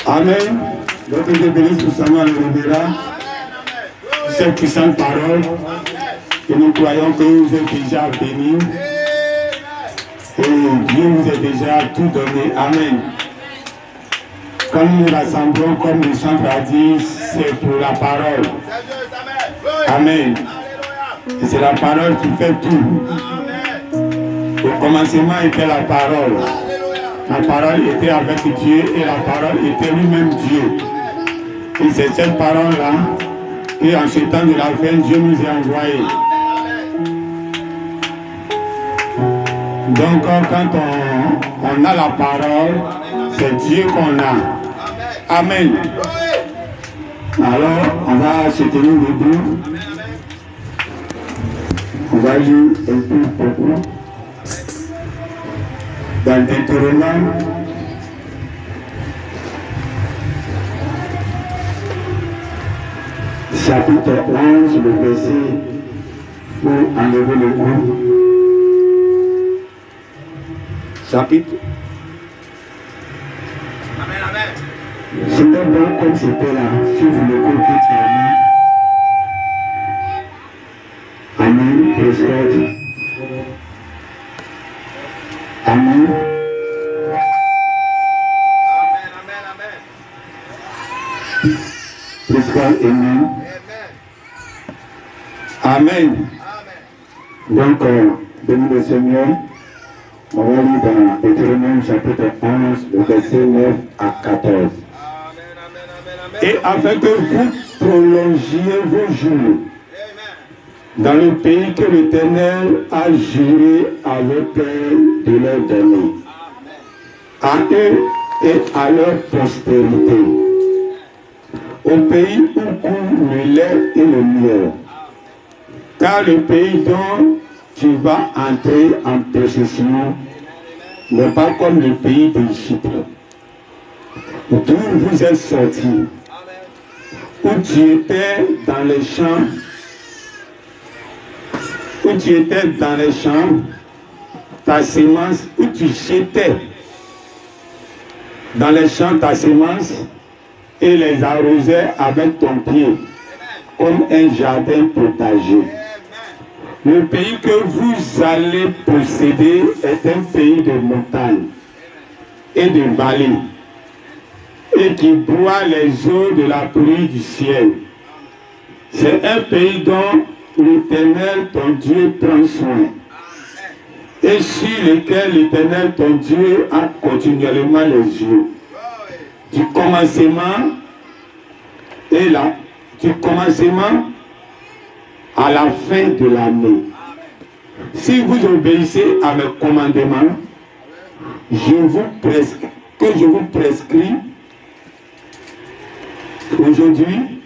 Amen. Donc je bénisse tout ça, on le verra. Cette puissante parole. Et nous croyons que vous êtes déjà bénis. Et Dieu vous a déjà tout donné. Amen. Quand nous nous rassemblons, comme le chantre a dit, c'est pour la parole. Amen. Et c'est la parole qui fait tout. Au commencement était la parole. La parole était avec Dieu et la parole était lui-même Dieu. Et c'est cette parole-là que en ce temps de la fin, Dieu nous a envoyé. Donc quand on a la parole, c'est Dieu qu'on a. Amen. Alors, on va se tenir debout. On va lire un peu beaucoup. Dans Deutéronome, chapitre 11, le verset, pour enlever le coup. Chapitre. C'était bon comme c'était là, si vous le comprenez. Amen. Amen. Amen. Amen. Amen. Donc, béni le Seigneur, on va lire dans Deutéronome chapitre 11, le verset 9 à 14. Et afin que vous prolongiez vos jours dans le pays que l'Éternel a juré à vos pères de leur donner, à eux et à leur postérité, au pays où coule le lait et le miel, car le pays dont tu vas entrer en possession n'est pas comme le pays d'Égypte, d'où vous êtes sortis, où tu étais dans les champs, ta semence, où tu jetais dans les champs ta semence et les arrosais avec ton pied, comme un jardin potager. Le pays que vous allez posséder est un pays de montagne et de vallées, et qui boit les eaux de la pluie du ciel. C'est un pays dont l'Éternel, ton Dieu, prend soin, et sur lequel l'Éternel, ton Dieu, a continuellement les yeux, du commencement à la fin de l'année. Si vous obéissez à mes commandements, je vous prescris aujourd'hui,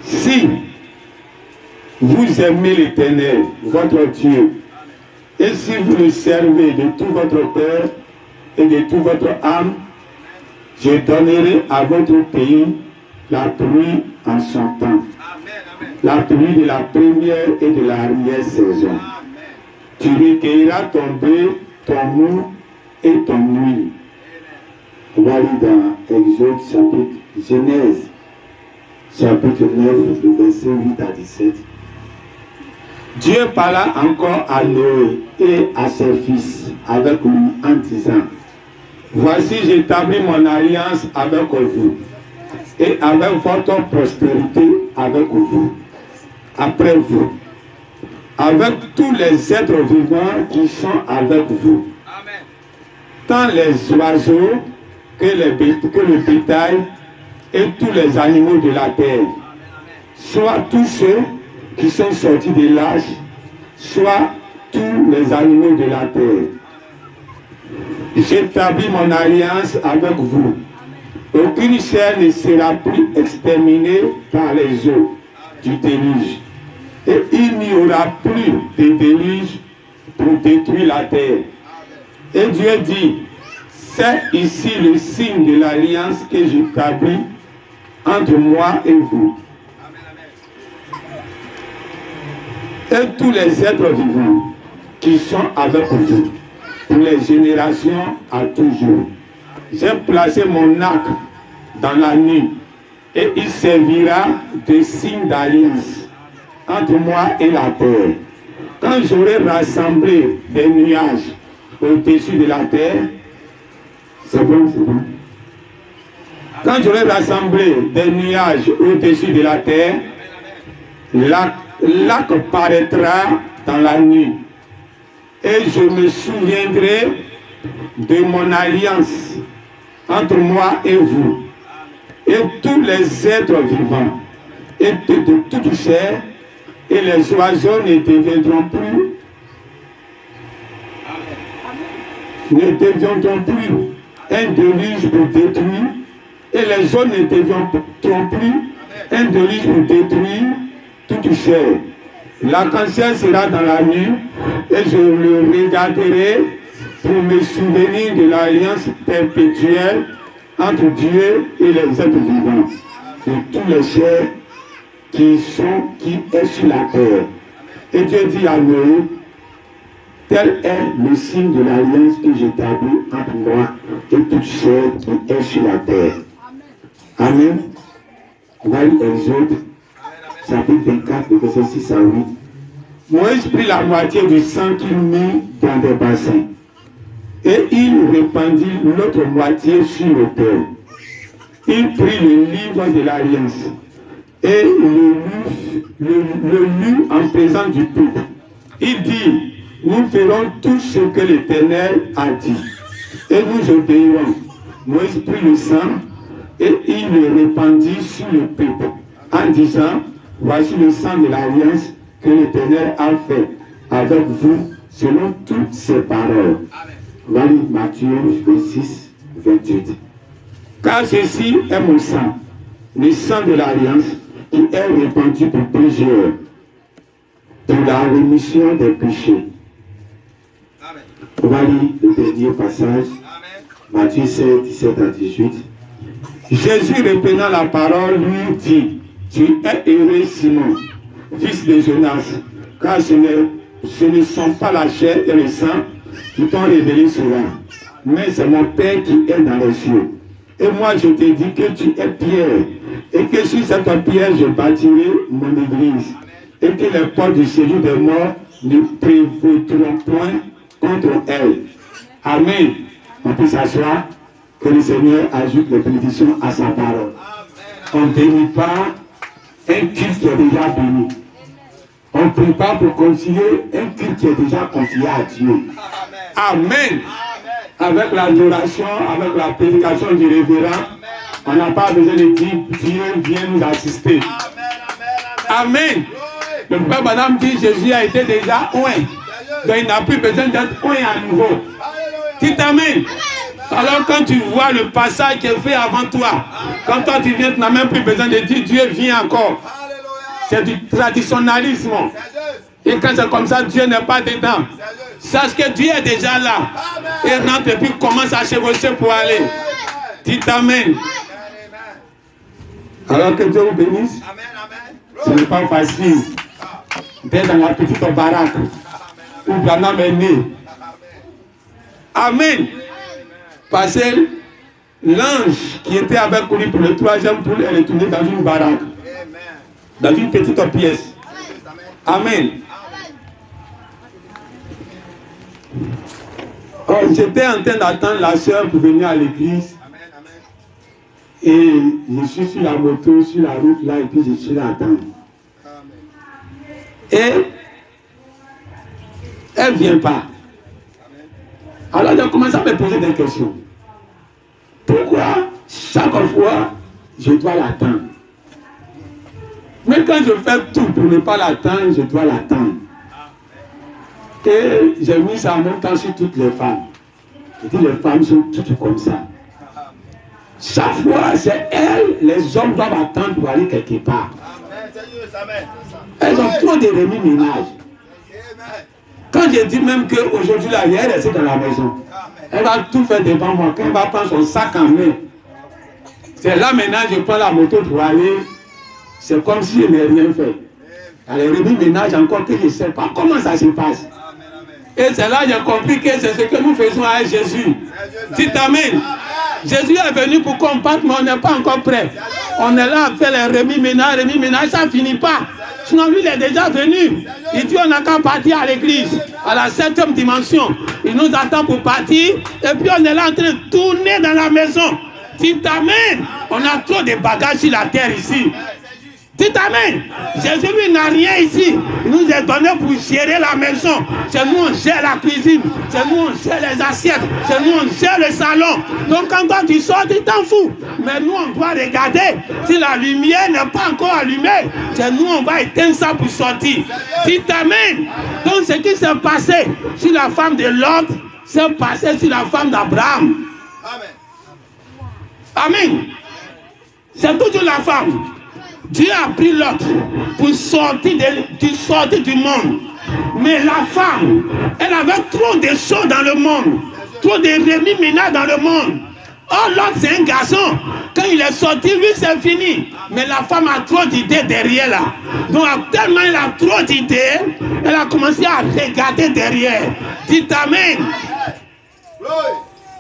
si vous aimez l'Éternel, votre Dieu, et si vous le servez de tout votre cœur et de toute votre âme, je donnerai à votre pays la pluie en son temps, la pluie de la première et de l'arrière-saison. Tu recueilleras ton blé, ton mou et ton huile. On va lire dans Exode chapitre Genèse, chapitre 9, le verset 8 à 17. Dieu parla encore à Noé et à ses fils avec lui en disant: voici, j'établis mon alliance avec vous et avec votre prospérité avec vous, après vous, avec tous les êtres vivants qui sont avec vous, tant les oiseaux que le bétail et tous les animaux de la terre, soit tous ceux qui sont sortis de l'âge, soit tous les animaux de la terre. J'établis mon alliance avec vous. Aucune chair ne sera plus exterminée par les eaux du déluge. Et il n'y aura plus de déluge pour détruire la terre. Et Dieu dit: c'est ici le signe de l'alliance que j'établis entre moi et vous. Et tous les êtres vivants qui sont avec vous, pour les générations à toujours. J'ai placé mon arc dans la nuit, et il servira de signe d'alliance entre moi et la terre. Quand j'aurai rassemblé des nuages au-dessus de la terre, c'est bon, c'est bon. Quand j'aurai rassemblé des nuages au-dessus de la terre, l'arc paraîtra dans la nuit, et je me souviendrai de mon alliance entre moi et vous, et tous les êtres vivants, et de toute chair, et les oiseaux ne deviendront plus, un déluge pour détruire, et les eaux ne deviendront plus un déluge pour détruire toute chair. L'arc-en-ciel sera dans la nuit, et je le regarderai pour me souvenir de l'alliance perpétuelle entre Dieu et les êtres vivants, de tous les chairs qui est sur la terre. Et Dieu dit à Noé, tel est le signe de l'alliance que j'établis entre moi et toute chair qui est sur la terre. Amen. On va lire Exode, chapitre 24, verset 6 à 8. Moïse prit la moitié du sang qu'il mit dans des bassins, et il répandit l'autre moitié sur l'autel. Il prit le livre de l'alliance et le lut en présence du peuple. Il dit, nous ferons tout ce que l'Éternel a dit, et nous obéirons. Moïse prit le sang et il le répandit sur le peuple, en disant, voici le sang de l'alliance que l'Éternel a fait avec vous selon toutes ses paroles. Voilà Matthieu 26, 28. Car ceci est mon sang, le sang de l'alliance, qui est répandu pour plusieurs, pour la rémission des péchés. On va lire le dernier passage, Matthieu 16, 17 à 18. Jésus, reprenant la parole, lui dit, tu es heureux, Simon, fils de Jonas, car ce ne sont pas la chair et le sang qui t'ont révélé cela, mais c'est mon Père qui est dans les cieux. Et moi je te dis que tu es pierre, et que sur cette pierre je bâtirai mon église, et que les portes du séjour des morts ne prévaudront point contre elle. Amen. On peut s'asseoir, que le Seigneur ajoute les bénédictions à sa parole. On ne bénit pas un culte qui est déjà béni. On ne prie pas pour continuer un culte qui est déjà confié à Dieu. Amen. Avec l'adoration, avec la prédication du révérend, on n'a pas besoin de dire Dieu vient nous assister. Amen. Le frère Madame dit Jésus a été déjà oint. Donc il n'a plus besoin d'être oint à nouveau. Dites Amen. Alors quand tu vois le passage qui est fait avant toi, quand toi tu viens, tu n'as même plus besoin de dire Dieu vient encore. C'est du traditionnalisme. Et quand c'est comme ça, Dieu n'est pas dedans. Sache que Dieu est déjà là. Et rentre et puis commence à chevaucher pour aller. Dites Amen. Alors que Dieu vous bénisse. Ce n'est pas facile d'être dans la petite baraque où Branham est né. Amen. Parce que l'ange qui était avec lui pour le troisième tour est retourné dans une baraque. Dans une petite pièce. Amen. Oh, j'étais en train d'attendre la soeur pour venir à l'église. Et je suis sur la moto, sur la route là, et puis je suis là à attendre. Et elle ne vient pas. Alors j'ai commencé à me poser des questions. Pourquoi chaque fois je dois l'attendre? Mais quand je fais tout pour ne pas l'attendre, je dois l'attendre. Et j'ai mis ça en même temps sur toutes les femmes. Je dis les femmes sont toutes comme ça. Chaque fois, c'est elles, les hommes doivent attendre pour aller quelque part. Elles ont trop de remis-ménage. Quand je dis même qu'aujourd'hui, là, elle est restée dans la maison, elle va tout faire devant moi. Quand elle va prendre son sac en main, c'est là maintenant je prends la moto pour aller. C'est comme si je n'ai rien fait. Elle est remis-ménage encore que je ne sais pas comment ça se passe. Et c'est là que j'ai compris que c'est ce que nous faisons à Jésus. Dites Amen. Jésus est venu pour combattre, mais on n'est pas encore prêt. On est là à faire les remis-ménage, ça ne finit pas. Sinon, lui, il est déjà venu. Il dit, on n'a qu'à partir à l'église, à la 7e dimension. Il nous attend pour partir. Et puis, on est là en train de tourner dans la maison. Tu t'amènes. On a trop de bagages sur la terre ici. Tu t'amènes. Jésus, lui, n'a rien ici. Il nous est donné pour gérer la maison. C'est nous, on gère la cuisine. C'est nous, on gère les assiettes. C'est nous, on gère le salon. Donc, quand toi, tu sors, tu t'en fous. Mais nous, on doit regarder. Si la lumière n'est pas encore allumée, c'est nous, on va éteindre ça pour sortir. Tu t'amènes. Donc, ce qui s'est passé sur la femme de Lot, s'est passé sur la femme d'Abraham. Amen. C'est toujours la femme. Dieu a pris l'autre pour sortir du monde. Mais la femme, elle avait trop de choses dans le monde. Trop de remis-ménage dans le monde. Oh, l'autre, c'est un garçon. Quand il est sorti, lui, c'est fini. Mais la femme a trop d'idées derrière là. Donc, tellement elle a trop d'idées, elle a commencé à regarder derrière. Dites amen.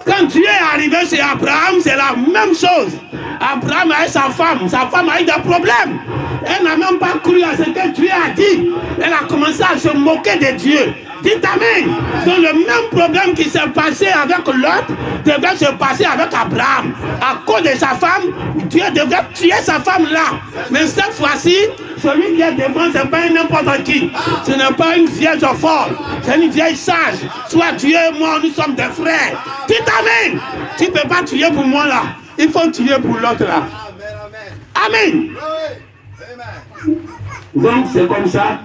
Quand Dieu est arrivé chez Abraham, c'est la même chose. Abraham a eu sa femme a eu des problèmes. Elle n'a même pas cru à ce que Dieu a dit. Elle a commencé à se moquer de Dieu. Dites amen. Donc le même problème qui s'est passé avec Lot devait se passer avec Abraham. À cause de sa femme, Dieu devait tuer sa femme là. Mais cette fois-ci, celui qui est devant, ce n'est pas n'importe qui. Ce n'est pas une vieille folle. C'est une vieille sage. Soit Dieu et moi, nous sommes des frères. Dites amen. Tu ne peux pas tuer pour moi là. Il faut tuer pour l'autre là. Amen. Donc c'est comme ça.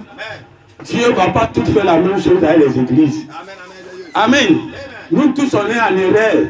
Dieu ne va pas tout faire la même chose avec les églises. Amen. Nous tous on est en erreur.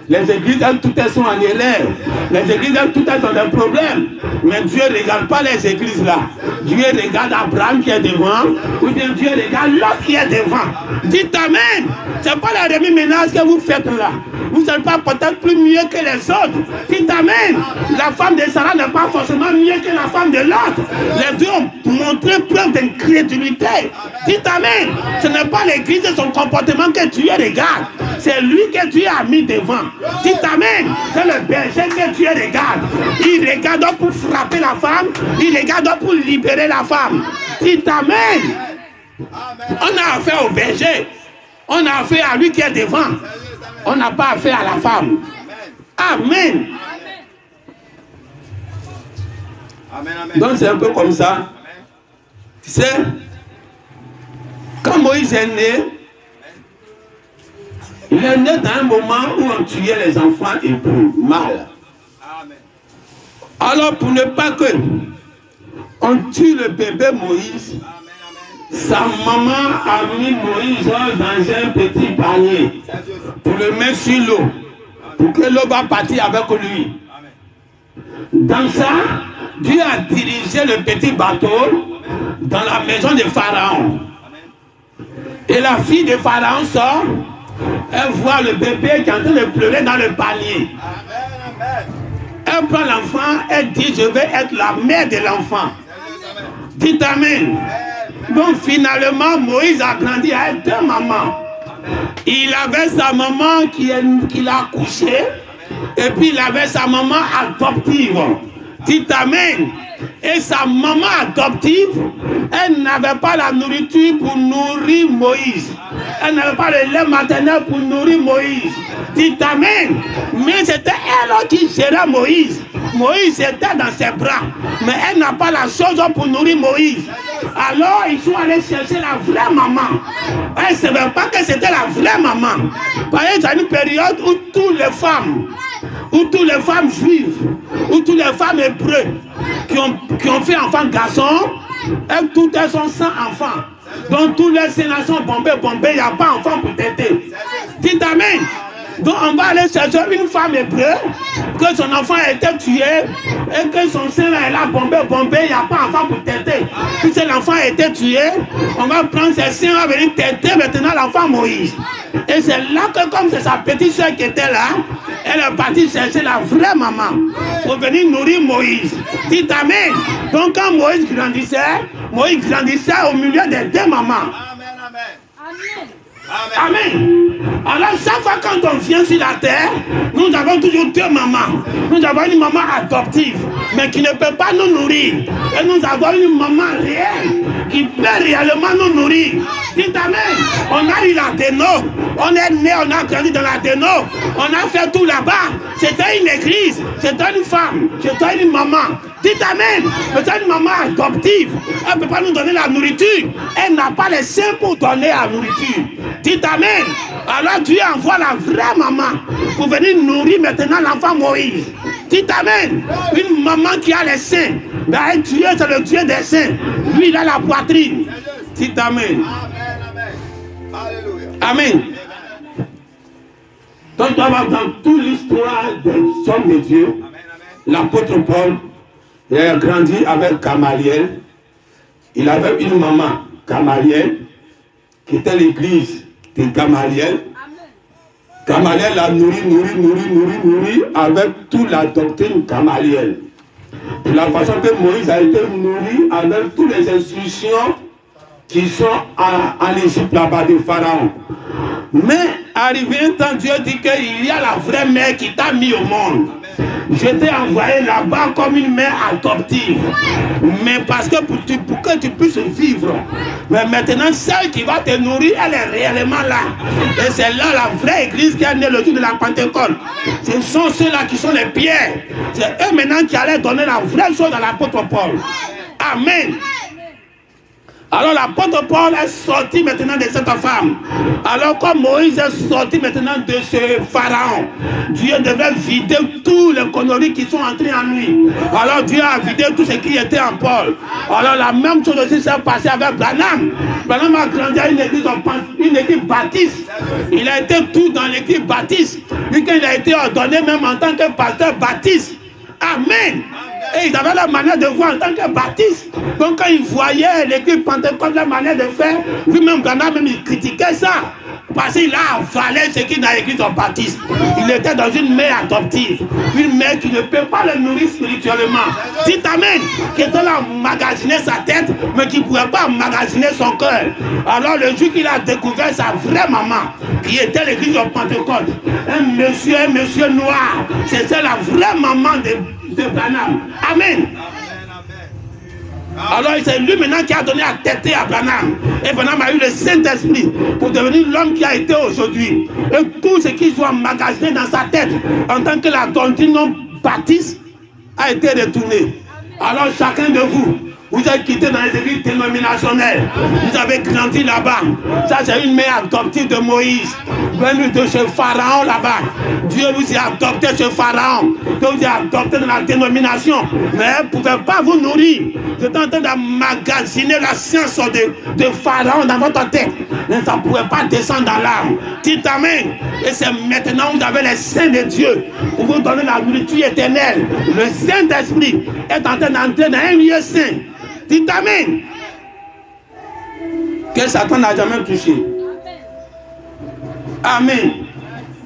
Les églises, elles toutes elles sont en erreur. Les églises, elles toutes elles ont des problèmes. Mais Dieu ne regarde pas les églises là. Dieu regarde Abraham qui est devant. Ou bien Dieu regarde l'autre qui est devant. Dites amen. Ce n'est pas la remis-ménage que vous faites là. Vous n'êtes pas peut-être plus mieux que les autres. Dites amen. La femme de Sarah n'est pas forcément mieux que la femme de l'autre. Les deux ont montré preuve d'incrédulité. Dites amen. Ce n'est pas l'église et son comportement que Dieu regarde. C'est lui que Dieu a mis devant. Dites amen. C'est le berger que Dieu regarde. Il regarde pour frapper la femme. Il regarde pour libérer la femme. Dites amen. On a affaire au berger. On a affaire à lui qui est devant. On n'a pas affaire à la femme. Amen. Donc c'est un peu comme ça. Tu sais, quand Moïse est né, il est né dans un moment où on tuait les enfants hébreux mal. Alors pour ne pas que on tue le bébé Moïse, sa maman a mis Moïse dans un petit panier pour le mettre sur l'eau, pour que l'eau va partir avec lui. Dans ça, Dieu a dirigé le petit bateau dans la maison de Pharaon. Et la fille de Pharaon sort, elle voit le bébé qui est en train de pleurer dans le panier. Elle prend l'enfant, elle dit je vais être la mère de l'enfant. Dites amen. Donc finalement, Moïse a grandi avec deux mamans. Il avait sa maman qui l'a accouché, et puis il avait sa maman adoptive. Dites amen. Et sa maman adoptive, elle n'avait pas la nourriture pour nourrir Moïse. Elle n'avait pas le lait maternel pour nourrir Moïse. Dites amen. Mais c'était elle qui gérait Moïse. Moïse était dans ses bras. Mais elle n'a pas la chose pour nourrir Moïse. Alors ils sont allés chercher la vraie maman. Elle ne savait pas que c'était la vraie maman. Par exemple, il y a une période où toutes les femmes juives, où toutes les femmes hébreues qui ont fait enfant garçon, toutes elles sont sans enfants. Donc tous les sénats sont bombés, il n'y a pas d'enfant pour t'aider. Dites amen. Donc on va aller chercher une femme hébreu, que son enfant a été tué, et que son sein là, elle a bombé, il n'y a pas d'enfant pour t'aider. Puisque l'enfant a été tué, on va prendre ses seins, on va venir t'aider maintenant l'enfant Moïse. Et c'est là que comme c'est sa petite soeur qui était là, elle est partie chercher la vraie maman pour venir nourrir Moïse. Dites amen. Donc quand Moïse grandissait au milieu des deux mamans. Amen. Alors chaque fois quand on vient sur la terre, nous avons toujours deux mamans. Nous avons une maman adoptive, mais qui ne peut pas nous nourrir. Et nous avons une maman réelle, qui peut réellement nous nourrir. Dites amen. On a eu l'Athéno. On est né, on a grandi dans l'Athéno. On a fait tout là-bas. C'était une église. C'était une femme. C'était une maman. Dites amen. C'était une maman adoptive. Elle ne peut pas nous donner la nourriture. Elle n'a pas les seins pour donner la nourriture. Dites amen. Alors Dieu envoie la vraie maman pour venir nourrir maintenant l'enfant Moïse. Dites amen. Une maman qui a les seins. Ben, Dieu, c'est le Dieu des seins. Lui, il a la poitrine. Dites amen. Amen. Donc, dans toute l'histoire des hommes de Dieu, l'apôtre Paul, il a grandi avec Gamaliel. Il avait une maman, Gamaliel, qui était l'église de Gamaliel. Gamaliel l'a nourri avec toute la doctrine Gamaliel. De la façon que Moïse a été nourri avec toutes les instructions qui sont en Égypte là-bas de Pharaon. Mais arrivé un temps, Dieu dit qu'il y a la vraie mère qui t'a mis au monde. Je t'ai envoyé là-bas comme une mère adoptive. Mais parce que pour que tu puisses vivre. Mais maintenant, celle qui va te nourrir, elle est réellement là. Et c'est là la vraie église qui est née le jour de la Pentecôte. Ce sont ceux-là qui sont les pierres. C'est eux maintenant qui allaient donner la vraie chose à l'apôtre Paul. Amen. Alors l'apôtre Paul est sorti maintenant de cette femme. Alors comme Moïse est sorti maintenant de ce pharaon, Dieu devait vider tous les conneries qui sont entrés en lui. Alors Dieu a vidé tout ce qui était en Paul. Alors la même chose aussi s'est passée avec Branham. Branham a grandi à une église baptiste. Il a été tout dans l'église baptiste. Et quand il a été ordonné même en tant que pasteur baptiste. Amen. Et ils avaient la manière de voir en tant que baptiste. Donc quand ils voyaient l'église Pentecôte, la manière de faire, lui-même, Branham, même il critiquait ça. Parce qu'il a avalé ce qui est dans l'église baptiste. Il était dans une mère adoptive. Une mère qui ne peut pas le nourrir spirituellement. Dites amen. Qui était là emmagasiner sa tête, mais qui ne pouvait pas emmagasiner son cœur. Alors le jour qu'il a découvert sa vraie maman, qui était l'église de Pentecôte, un monsieur noir, c'était la vraie maman de Branham. Amen. Alors c'est lui maintenant qui a donné à têter à Branham. Et Branham a eu le Saint-Esprit pour devenir l'homme qui a été aujourd'hui. Et tout ce qui soit emmagasiné dans sa tête en tant que la doctrine non baptiste a été retourné. Alors chacun de vous, vous êtes quitté dans les églises dénominationnelles. Vous avez grandi là-bas. Ça, c'est une mère adoptive de Moïse. Venu de ce pharaon là-bas. Dieu vous a adopté ce pharaon. Dieu vous a adopté dans la dénomination. Mais elle ne pouvait pas vous nourrir. Vous êtes en train d'emmagasiner la science de pharaon dans votre tête. Mais ça ne pouvait pas descendre dans l'âme. Dites amen. Et c'est maintenant que vous avez les saints de Dieu pour vous donner la nourriture éternelle. Le Saint-Esprit est en train d'entrer dans un lieu saint. Dites amen. Que Satan n'a jamais touché. Amen.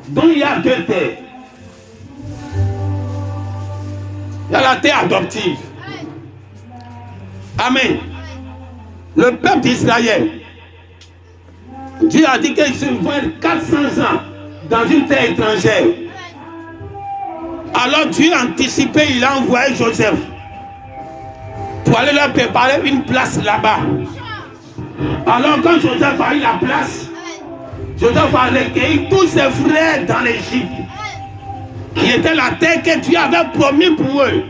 Donc il y a deux terres. Il y a la terre adoptive. Amen. Le peuple d'Israël. Dieu a dit qu'il se voit 400 ans dans une terre étrangère. Alors Dieu a anticipé, il a envoyé Joseph pour aller leur préparer une place là-bas. Alors quand Joseph a eu la place, Joseph a recueilli tous ses frères dans l'Égypte, qui était la terre que Dieu avait promis pour eux.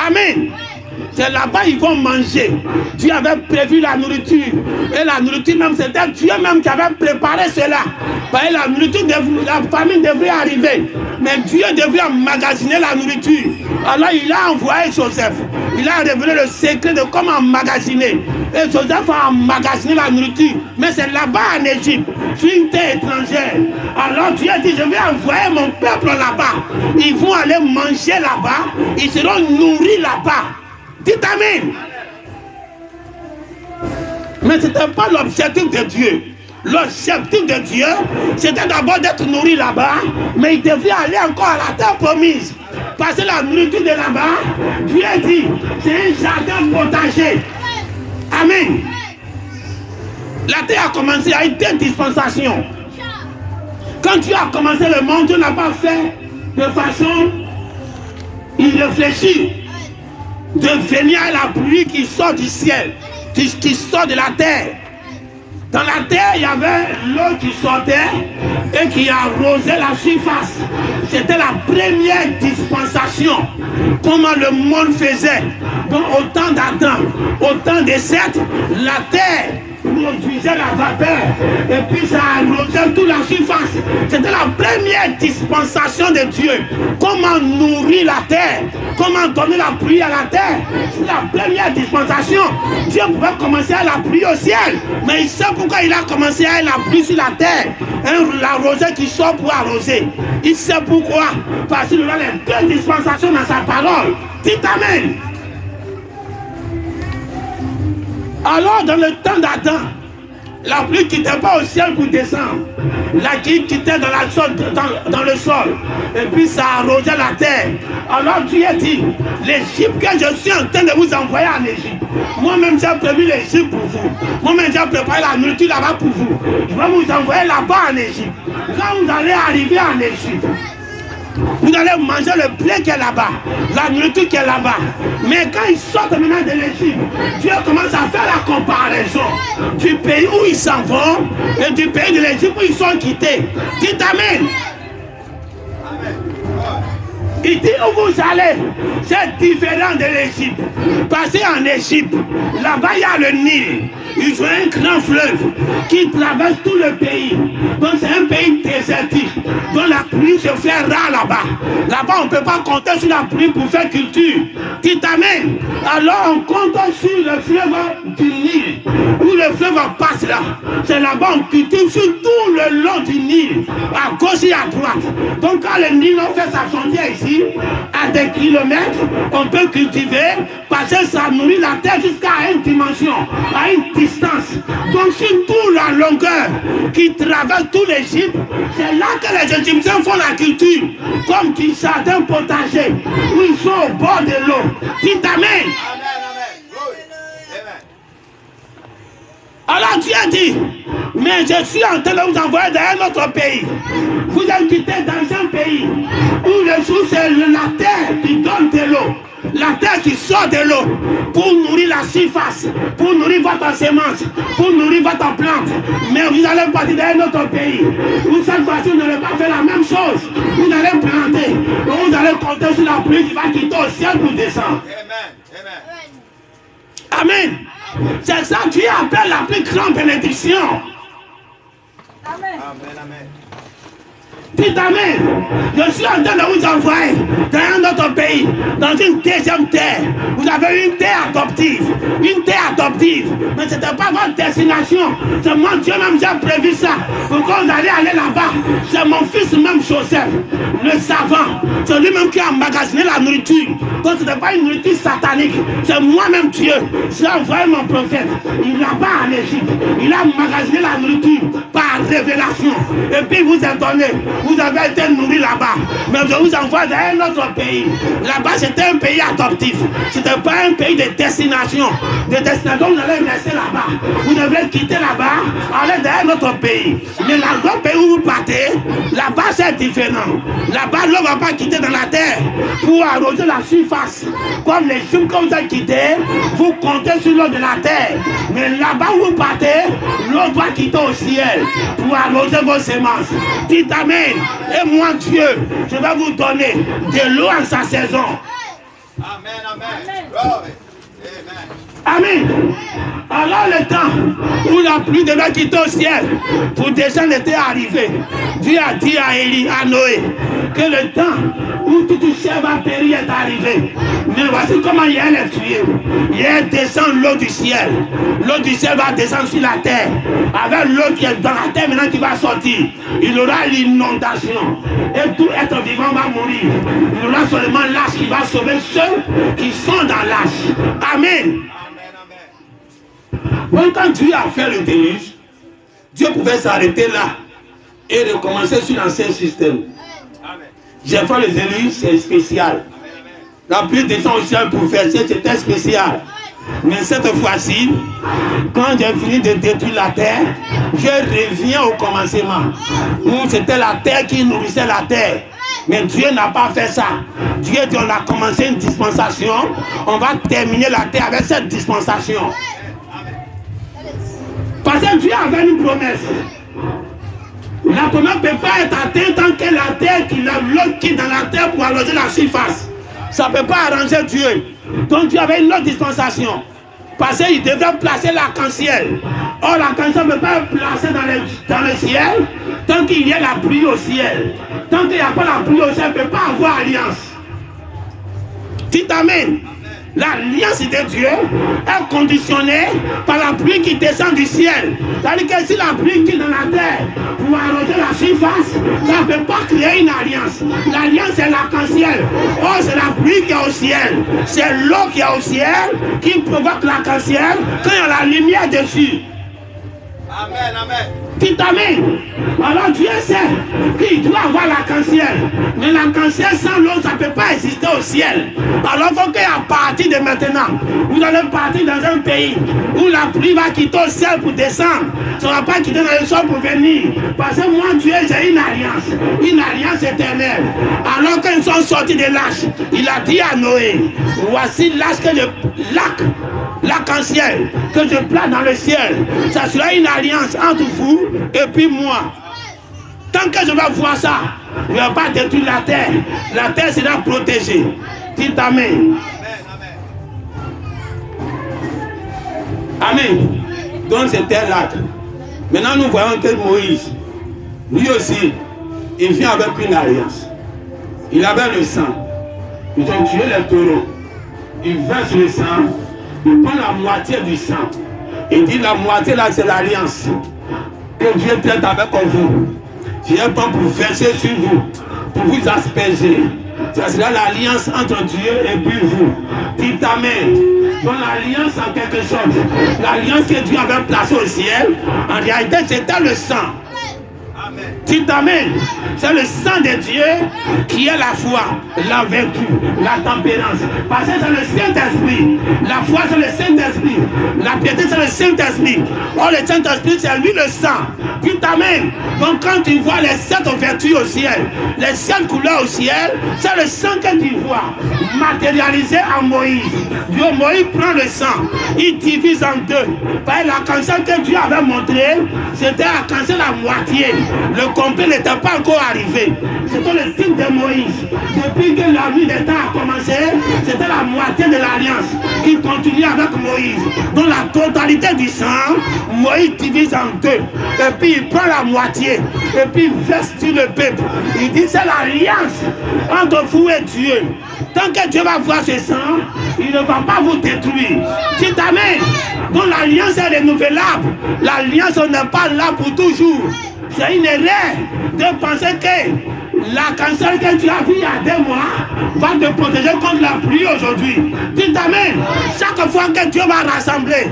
Amen. C'est là-bas ils vont manger. Dieu avait prévu la nourriture. Et la nourriture même, c'était Dieu même qui avait préparé cela. Parce que la nourriture, la famine devrait arriver. Mais Dieu devait emmagasiner la nourriture. Alors il a envoyé Joseph. Il a révélé le secret de comment emmagasiner. Et Joseph a emmagasiné la nourriture. Mais c'est là-bas en Égypte, sur une terre étrangère. Alors Dieu dit, je vais envoyer mon peuple là-bas. Ils vont aller manger là-bas. Ils seront nourris là-bas. Dites amen. Mais ce n'était pas l'objectif de Dieu. L'objectif de Dieu, c'était d'abord d'être nourri là-bas, mais il devait aller encore à la terre promise. Parce que la nourriture de là-bas, Dieu dit, c'est un jardin potager. Amen. La terre a commencé à une telle dispensation. Quand tu as commencé le monde, tu n'as pas fait de façon irréfléchie de venir à la pluie qui sort du ciel, qui sort de la terre. Dans la terre, il y avait l'eau qui sortait et qui arrosait la surface. C'était la première dispensation. Comment le monde faisait. Donc au temps d'Adam, au temps des Seth, la terre produisait la vapeur et puis ça arrosait toute la surface. C'était la première dispensation de Dieu. Comment nourrir la terre, comment donner la pluie à la terre. C'est la première dispensation. Dieu pouvait commencer à la pluie au ciel, mais il sait pourquoi il a commencé à la pluie sur la terre. La rosée qui sort pour arroser. Il sait pourquoi. Parce qu'il a les deux dispensations dans sa parole. Dites Amen. Alors dans le temps d'Adam, la pluie ne quittait pas au ciel pour descendre. La pluie quittait dans le sol. Et puis ça arrosait la terre. Alors Dieu dit, l'Égypte que je suis en train de vous envoyer en Égypte. Moi-même j'ai prévu l'Égypte pour vous. Moi-même j'ai préparé la nourriture là-bas pour vous. Je vais vous envoyer là-bas en Égypte. Quand vous allez arriver en Égypte, vous allez manger le blé qui est là-bas, la nourriture qui est là-bas. Mais quand ils sortent maintenant de l'Égypte, Dieu commence à faire la comparaison du pays où ils s'en vont et du pays de l'Égypte où ils sont quittés. Dites Amen. Il dit où vous allez, c'est différent de l'Égypte. Passez en Égypte, là-bas il y a le Nil. Ils ont un grand fleuve qui traverse tout le pays. Donc c'est un pays désertique. Donc la pluie se fait rare là-bas. Là-bas on ne peut pas compter sur la pluie pour faire culture. Dites Amen. Alors on compte sur le fleuve du Nil. Où le fleuve passe là. C'est là-bas on cultive sur tout le long du Nil. À gauche et à droite. Donc quand le Nil fait sa frontière ici, à des kilomètres, on peut cultiver parce que ça nourrit la terre jusqu'à une dimension, à une distance. Donc sur toute la longueur qui traverse tout l'Égypte, c'est là que les Égyptiens font la culture, comme du jardin potager, où ils sont au bord de l'eau. Dites Amen. Alors Dieu dit, mais je suis en train de vous envoyer dans un autre pays. Vous êtes quitté dans un pays où le jour c'est la terre qui donne de l'eau. La terre qui sort de l'eau pour nourrir la surface, pour nourrir votre semence, pour nourrir votre plante. Mais vous allez partir dans un autre pays où cette fois-ci vous n'allez pas faire la même chose. Vous allez planter, vous allez compter sur la pluie qui va quitter au ciel pour descendre. Amen. C'est ça que Dieu appelle la plus grande bénédiction. Amen. Amen. Dites Amen. Je suis en train de vous envoyer dans un autre pays, dans une deuxième terre. Vous avez une terre adoptive. Une terre adoptive. Mais ce n'était pas votre destination. C'est moi, Dieu même, j'ai prévu ça. Pourquoi vous allez aller là-bas? C'est mon fils même, Joseph, le savant. C'est lui-même qui a emmagasiné la nourriture. Donc ce n'est pas une nourriture satanique. C'est moi-même Dieu. J'ai envoyé mon prophète. Il là-bas en Égypte. Il a emmagasiné la nourriture par révélation. Et puis vous êtes donné. Vous avez été nourris là-bas. Mais je vous envoie dans un autre pays. Là-bas, c'était un pays adoptif. Ce n'était pas un pays de destination. De destination, vous allez rester là-bas. Vous devez quitter là-bas, aller dans un autre pays. Mais l'autre pays où vous partez, là-bas, c'est différent. Là-bas, l'eau ne va pas quitter dans la terre pour arroser la surface. Comme les films que vous avez quittés, vous comptez sur l'eau de la terre. Mais là-bas où vous partez, l'eau doit quitter au ciel pour arroser vos semences. Dites Amen. Et moi, Dieu, je vais vous donner de l'eau en sa saison. Amen, amen. Amen. Alors le temps où la pluie devait quitter au ciel pour descendre était arrivé. Dieu a dit à Élie, à Noé, que le temps où toute chair va périr est arrivé. Mais voici comment il y a les tuyaux. Il y a descend l'eau du ciel. L'eau du ciel va descendre sur la terre. Avec l'eau qui est dans la terre maintenant qui va sortir, il y aura l'inondation. Et tout être vivant va mourir. Il y aura seulement l'âge qui va sauver ceux qui sont dans l'âge. Amen. Donc quand Dieu a fait le déluge, Dieu pouvait s'arrêter là et recommencer sur l'ancien système. J'ai fait le déluge, c'est spécial. La pluie descend au ciel pour verser, c'était spécial. Mais cette fois-ci, quand j'ai fini de détruire la terre, je reviens au commencement, où c'était la terre qui nourrissait la terre. Mais Dieu n'a pas fait ça. Dieu dit, on a commencé une dispensation, on va terminer la terre avec cette dispensation. Parce que Dieu avait une promesse. La promesse ne peut pas être atteinte tant que la terre, l'eau qui est dans la terre pour arroser la surface. Ça ne peut pas arranger Dieu. Donc Dieu avait une autre dispensation. Parce qu'il devait placer l'arc-en-ciel. Or, l'arc-en-ciel ne peut pas être placé dans le ciel tant qu'il y a la pluie au ciel. Tant qu'il n'y a pas la pluie au ciel, il ne peut pas avoir alliance. Dites Amen. L'alliance de Dieu est conditionnée par la pluie qui descend du ciel. C'est-à-dire que si la pluie qui est dans la terre pour arroser la surface, ça ne peut pas créer une alliance. L'alliance c'est l'arc-en-ciel. Oh, c'est la pluie qui est au ciel. C'est l'eau qui est au ciel qui provoque l'arc-en-ciel quand il y a la lumière dessus. Amen, amen. Dites Amen. Alors Dieu sait qu'il doit avoir l'arc-en-ciel. Mais l'arc-en-ciel sans l'eau, ça ne peut pas exister au ciel. Alors il faut qu'à partir de maintenant, vous allez partir dans un pays où la pluie va quitter au ciel pour descendre. Ça ne va pas quitter dans le sol pour venir. Parce que moi, Dieu, j'ai une alliance éternelle. Alors qu'ils sont sortis de l'arche, il a dit à Noé, voici l'arche que l'arc-en-ciel que je place dans le ciel. Ça sera une alliance entre vous et puis moi. Tant que je vais voir ça, je ne vais pas détruire la terre. La terre sera protégée. Dites Amen. Amen. Donc c'était l'acte. Maintenant nous voyons que Moïse, lui aussi, il vient avec une alliance. Il avait le sang. Ils ont tué les taureaux. Il verse le sang. Il prend la moitié du sang. Il dit la moitié là c'est l'alliance que Dieu traite avec vous. Dieu prend pour verser sur vous, pour vous asperger. Ça sera l'alliance entre Dieu et puis vous. Dites Amen. Donc l'alliance en quelque chose. L'alliance que Dieu avait placée au ciel, en réalité c'était le sang. Dites Amen. C'est le sang de Dieu qui est la foi, la vertu, la tempérance. Parce que c'est le Saint-Esprit. La foi c'est le Saint-Esprit. La piété c'est le Saint-Esprit. Or le Saint-Esprit c'est lui le sang. Dites Amen. Donc quand tu vois les 7 vertus au ciel, les 7 couleurs au ciel, c'est le sang que tu vois matérialisé en Moïse. Moïse prend le sang, il divise en deux. Par l'arc-en-ciel que Dieu avait montré, c'était l'arc-en-ciel la moitié. Le complet n'était pas encore arrivé. C'était le signe de Moïse. Depuis que la vie des temps a commencé, c'était la moitié de l'alliance qui continue avec Moïse. Donc la totalité du sang, Moïse divise en deux. Et puis il prend la moitié. Et puis il verse sur le peuple. Il dit c'est l'alliance entre vous et Dieu. Tant que Dieu va voir ce sang, il ne va pas vous détruire. Dites Amen. Donc l'alliance est renouvelable. L'alliance n'est pas là pour toujours. C'est une erreur de penser que l'arc-en-ciel que tu as vu il y a 2 mois va te protéger contre la pluie aujourd'hui. Dites Amen. Chaque fois que Dieu va rassembler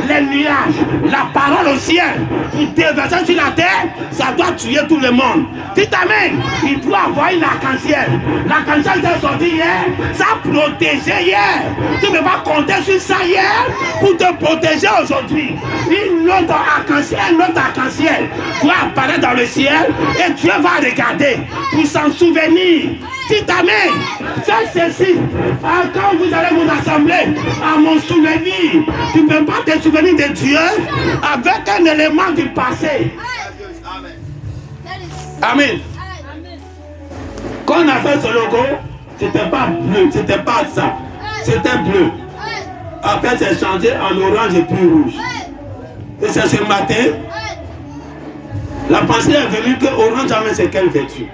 les nuages, la parole au ciel, pour déverser sur la terre, ça doit tuer tout le monde. Dites Amen. Il doit avoir une arc-en-ciel. L'arc-en-ciel qui est sorti hier, ça a protégé hier. Tu ne peux pas compter sur ça hier pour te protéger aujourd'hui. Une autre arc-en-ciel, doit apparaître dans le ciel et Dieu va regarder pour s'en souvenir. Dites Amen. Faites ceci. Quand vous allez vous assembler à mon souvenir, tu ne peux pas te souvenir de Dieu avec un élément du passé. Amen. Quand on a fait ce logo, c'était pas bleu, c'était pas ça. C'était bleu. Après, c'est changé en orange et puis rouge. Et c'est ce matin, la pensée est venue que orange jamais c'est quelle vertu.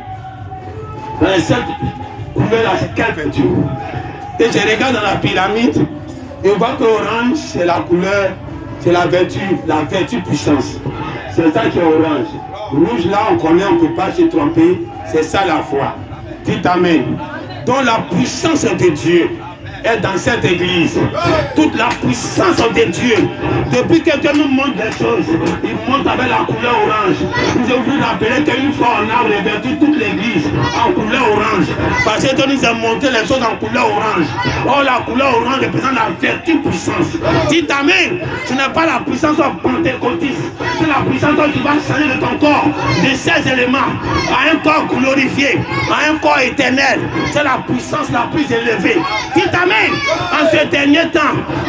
Dans les 7 couleurs là, c'est quelle vertu. Et je regarde dans la pyramide, et on voit que orange c'est la couleur, c'est la vertu puissance. C'est ça qui est orange. Rouge là on connaît, on ne peut pas se tromper. C'est ça la foi. Dites Amen. Donc la puissance de Dieu. est dans cette église. Toute la puissance de Dieu, depuis que Dieu nous montre des choses, il montre avec la couleur orange. Je vous rappelle qu'une fois on a revêtu toute l'église en couleur orange. Parce que Dieu nous a montré les choses en couleur orange. Oh, la couleur orange représente la vertu puissance. Dites Amen. Ce n'est pas la puissance pentecôtiste. C'est la puissance qui va changer de ton corps, de ces éléments, à un corps glorifié, à un corps éternel. C'est la puissance la plus élevée. Dites Amen. En ce dernier temps,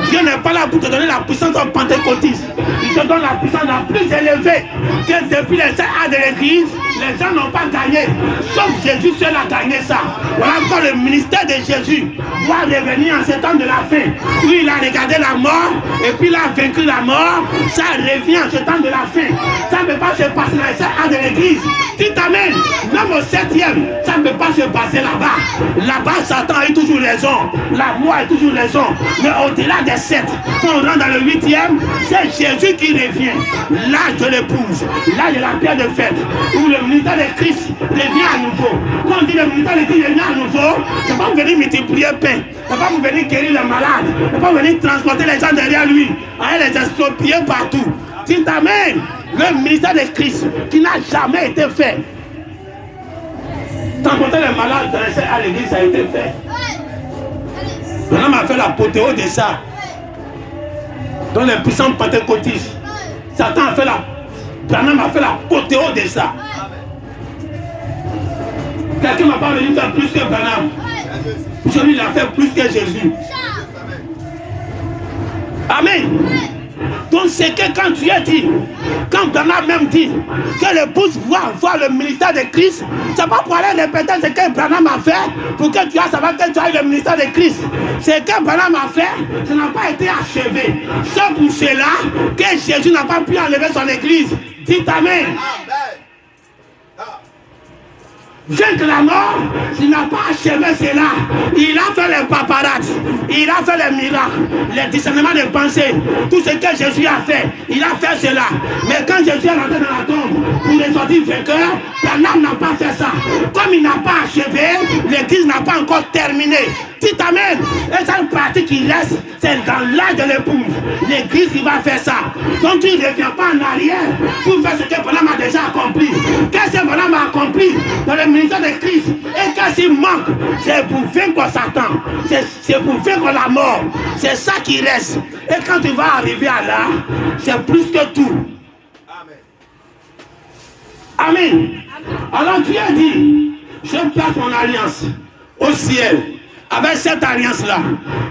Dieu n'est pas là pour te donner la puissance pentecôtiste. Il te donne la puissance la plus élevée. Que depuis les actes de l'église, les gens n'ont pas gagné. Sauf Jésus seul a gagné ça. Voilà encore le ministère de Jésus doit revenir en ce temps de la fin. Où il a regardé la mort et puis il a vaincu la mort. Ça revient en ce temps de la fin. Ça ne peut pas se passer dans les actes de l'église. Dites Amen. Même au 7e, ça ne peut pas se passer là-bas. Là-bas, Satan a eu toujours raison. La mort a toujours raison. Mais au-delà des 7, quand on rentre dans le 8e, c'est Jésus qui revient. L'âge de l'épouse, l'âge de la pierre de fête, où le ministère de Christ revient à nouveau. Quand on dit le ministère de Christ revient à nouveau, c'est pas vous venir multiplier pain, c'est pas vous venir guérir les malades, c'est pas vous venir transporter les gens derrière lui, aller les exproprier partout. Dites Amen. Le ministère de Christ qui n'a jamais été fait. Transporter les malades à l'église, ça a été fait. L'homme a fait l'apothéose de ça. Dans les puissants pentecôtistes, Satan a fait l'apothéose de ça. Quelqu'un ne m'a pas venu faire plus que Branham. Celui il a fait plus que Jésus. Amen. Donc c'est que quand tu es dit, quand Branham même dit que l'épouse voit voir le ministère de Christ, c'est pas pour aller répéter ce que Branham a fait pour que tu aies savoir que tu as eu le ministère de Christ. Ce que Branham a fait, ça n'a pas été achevé. C'est pour cela que Jésus n'a pas pu enlever son église. Dites Amen. Vaincre la mort, il n'a pas achevé cela. Il a fait les paparazzi, il a fait les miracles, les discernements de pensée, tout ce que Jésus a fait, il a fait cela. Mais quand Jésus est rentré dans la tombe pour ressortir vainqueur, Branham n'a pas fait ça. Comme il n'a pas achevé, l'église n'a pas encore terminé. Dites Amen. Et cette partie qui reste, c'est dans l'âge de l'épouse. L'église qui va faire ça. Donc tu ne reviens pas en arrière pour faire ce que Branham a déjà accompli. Qu'est-ce que Branham a accompli dans le ministère de Christ? Et qu'est-ce qu'il manque? C'est pour vaincre Satan. C'est pour vaincre la mort. C'est ça qui reste. Et quand tu vas arriver à là, c'est plus que tout. Amen. Alors Dieu a dit, je place mon alliance au ciel. Avec cette alliance-là,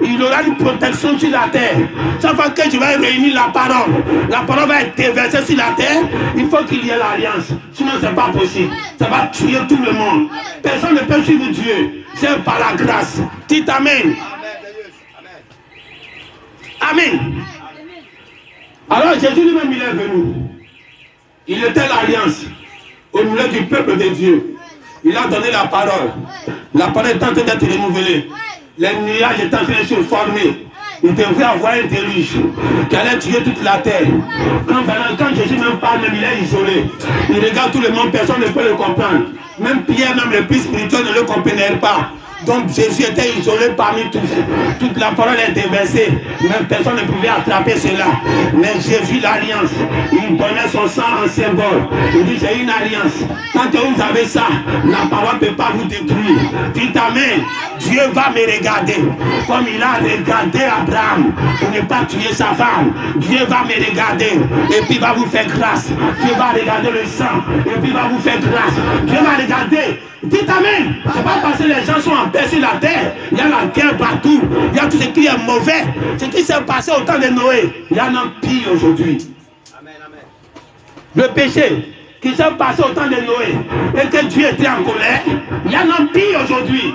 il aura une protection sur la terre. Chaque fois que je vais réunir la parole va être déversée sur la terre, il faut qu'il y ait l'alliance. Sinon, ce n'est pas possible. Ça va tuer tout le monde. Personne ne peut suivre Dieu. C'est par la grâce. Dites Amen. Amen. Alors Jésus lui-même, il est venu. Il était l'alliance au milieu du peuple de Dieu. Il a donné la parole. La parole est en train d'être renouvelée. Les nuages sont en train de se former. Il devrait avoir un déluge qui allait tuer toute la terre. Quand Jésus même parle, même il est isolé. Il regarde tout le monde, personne ne peut le comprendre. Même Pierre, même le plus spirituel, ne le comprenait pas. Donc Jésus était isolé parmi tous. Toute la parole est déversée. Même personne ne pouvait attraper cela. Mais Jésus, l'alliance, il donnait son sang en symbole. Il dit, j'ai une alliance. Quand vous avez ça, la parole ne peut pas vous détruire. Dites Amen. Dieu va me regarder. Comme il a regardé Abraham pour ne pas tuer sa femme. Dieu va me regarder. Et puis il va vous faire grâce. Dieu va regarder le sang. Et puis il va vous faire grâce. Dieu va regarder. Dites Amen. C'est pas parce que les gens sont en paix sur la terre. Il y a la guerre partout. Il y a tout ce qui est mauvais. Ce qui s'est passé au temps de Noé. Il y en a pire aujourd'hui. Amen, amen. Le péché qui s'est passé au temps de Noé et que Dieu était en colère. Il y en a pire aujourd'hui.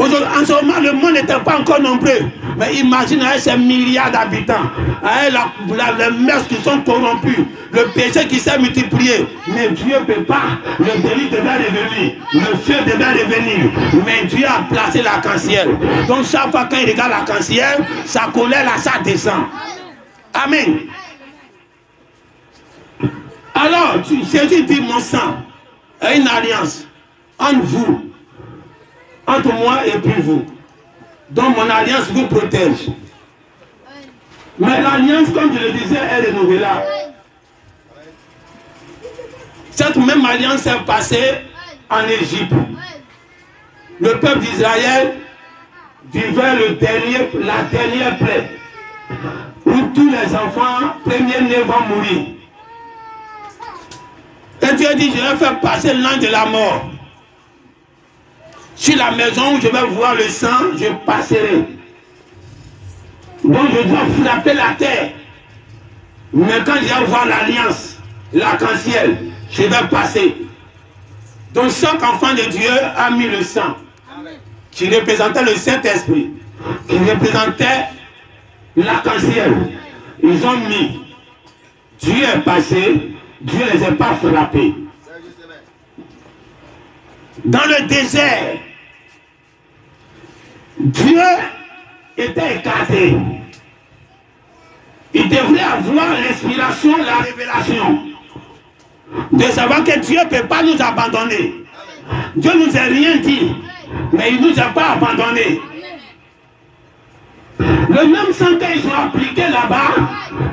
En ce moment, le monde n'était pas encore nombreux. Mais imagine avec ces milliards d'habitants, avec les mœurs qui sont corrompues, le péché qui s'est multiplié. Mais Dieu ne peut pas. Le délit devait revenir. Le feu devait revenir. Mais Dieu a placé l'arc-en-ciel. Donc chaque fois qu'il regarde l'arc-en-ciel, sa colère là, ça descend. Amen. Alors, Jésus dit, mon sang est une alliance entre vous. Entre moi et puis vous. Donc mon alliance vous protège. Mais l'alliance, comme je le disais, est renouvelable. Cette même alliance est passée en Égypte. Le peuple d'Israël vivait la dernière plaie, où tous les enfants premiers-nés vont mourir. Et Dieu dit, je vais faire passer l'ange de la mort. Sur la maison où je vais voir le sang, je passerai. Donc je dois frapper la terre. Mais quand je vais voir l'alliance, l'arc-en-ciel, je vais passer. Donc chaque enfant de Dieu a mis le sang, qui représentait le Saint-Esprit, qui représentait l'arc-en-ciel. Ils ont mis. Dieu est passé, Dieu ne les a pas frappés. Dans le désert, Dieu était écarté. Il devrait avoir l'inspiration, la révélation, de savoir que Dieu ne peut pas nous abandonner. Dieu ne nous a rien dit, mais il ne nous a pas abandonnés. Le même sang qu'ils ont appliqué là-bas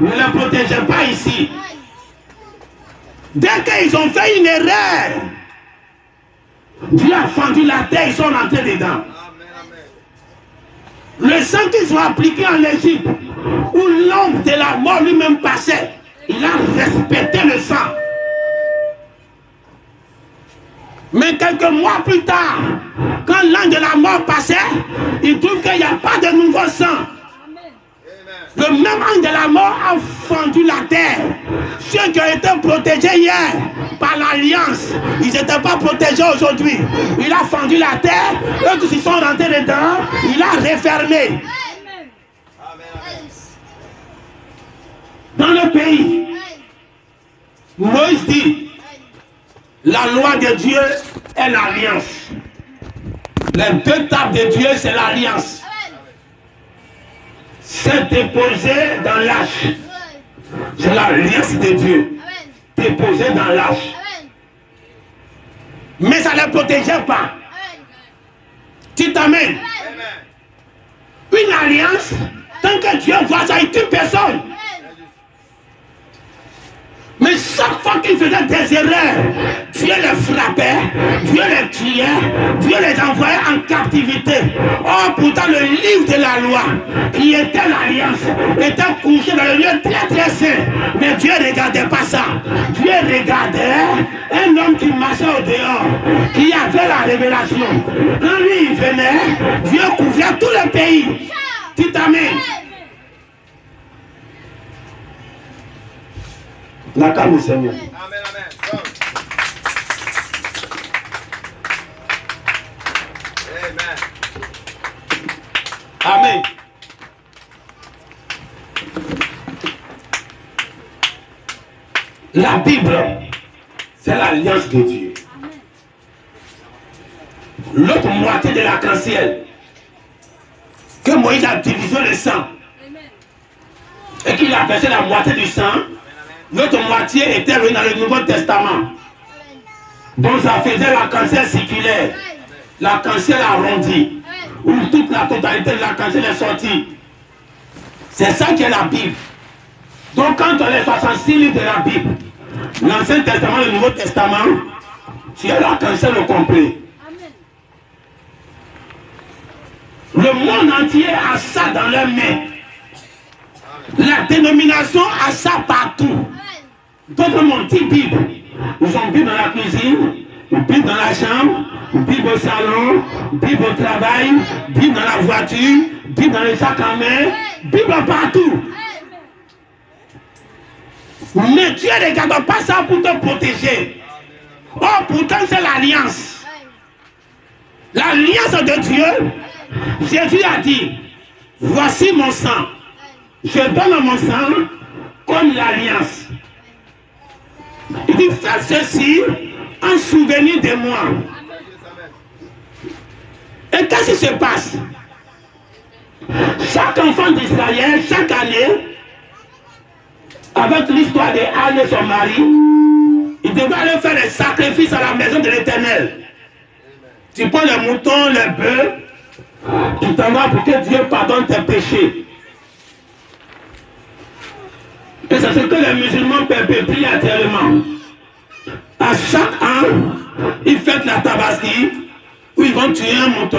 ne le protégeait pas ici. Dès qu'ils ont fait une erreur, Dieu a fendu la terre, ils sont rentrés dedans. Le sang qu'ils ont appliqué en Égypte, où l'homme de la mort lui-même passait, il a respecté le sang. Mais quelques mois plus tard, quand l'ange de la mort passait, il trouve qu'il n'y a pas de nouveau sang. Le même ange de la mort a fendu la terre. Ceux qui ont été protégés hier par l'alliance, ils n'étaient pas protégés aujourd'hui. Il a fendu la terre, eux qui se sont rentrés dedans, il a refermé. Dans le pays, Moïse dit, la loi de Dieu est l'alliance. Les deux tables de Dieu, c'est l'alliance. C'est déposé dans l'arche. C'est l'alliance de Dieu. Déposé dans l'arche. Mais ça ne les protégeait pas. Tu t'amènes. Une alliance, tant que Dieu voit ça, il tue personne. Mais chaque fois qu'ils faisaient des erreurs, Dieu les frappait, Dieu les tuait, Dieu les envoyait en captivité. Oh, pourtant le livre de la loi, qui était l'alliance, était couché dans le lieu très très saint. Mais Dieu ne regardait pas ça. Dieu regardait un homme qui marchait au dehors, qui avait la révélation. Quand lui il venait, Dieu couvrait tout le pays. Tu t'amènes. La calme du Seigneur. Amen, amen. Amen. La Bible, c'est l'alliance de Dieu. L'autre moitié de l'arc-en-ciel, que Moïse a divisé le sang, et qu'il a versé la moitié du sang, l'autre moitié était venue dans le Nouveau Testament. Donc ça faisait l'arc-en-ciel circulaire, l'arc-en-ciel arrondi, où toute la totalité de l'arc-en-ciel est sortie. C'est ça qui est la Bible. Donc quand on est 66 livres de la Bible, l'Ancien Testament et le Nouveau Testament, tu as l'arc-en-ciel au complet. Le monde entier a ça dans leurs mains. La dénomination a ça partout. D'autres monde dit Bible. Ils ont Bible dans la cuisine, Bible dans la chambre, Bible au salon, Bible au travail, Bible dans la voiture, Bible dans le sac à main, Bible partout. Mais Dieu ne regarde pas ça pour te protéger. Oh, pourtant c'est l'alliance. L'alliance de Dieu, Jésus a dit, voici mon sang. Je donne mon sang comme l'alliance. Il dit, faites ceci en souvenir de moi. Et qu'est-ce qui se passe? Chaque enfant d'Israël, chaque année, avec l'histoire d'Anne et son mari, il devait aller faire des sacrifices à la maison de l'Éternel. Tu prends les moutons, les bœufs, Tu t'en vas pour que Dieu pardonne tes péchés. Et c'est ce que les musulmans perpétuent actuellement. À chaque an, ils fêtent la tabaski, où ils vont tuer un mouton,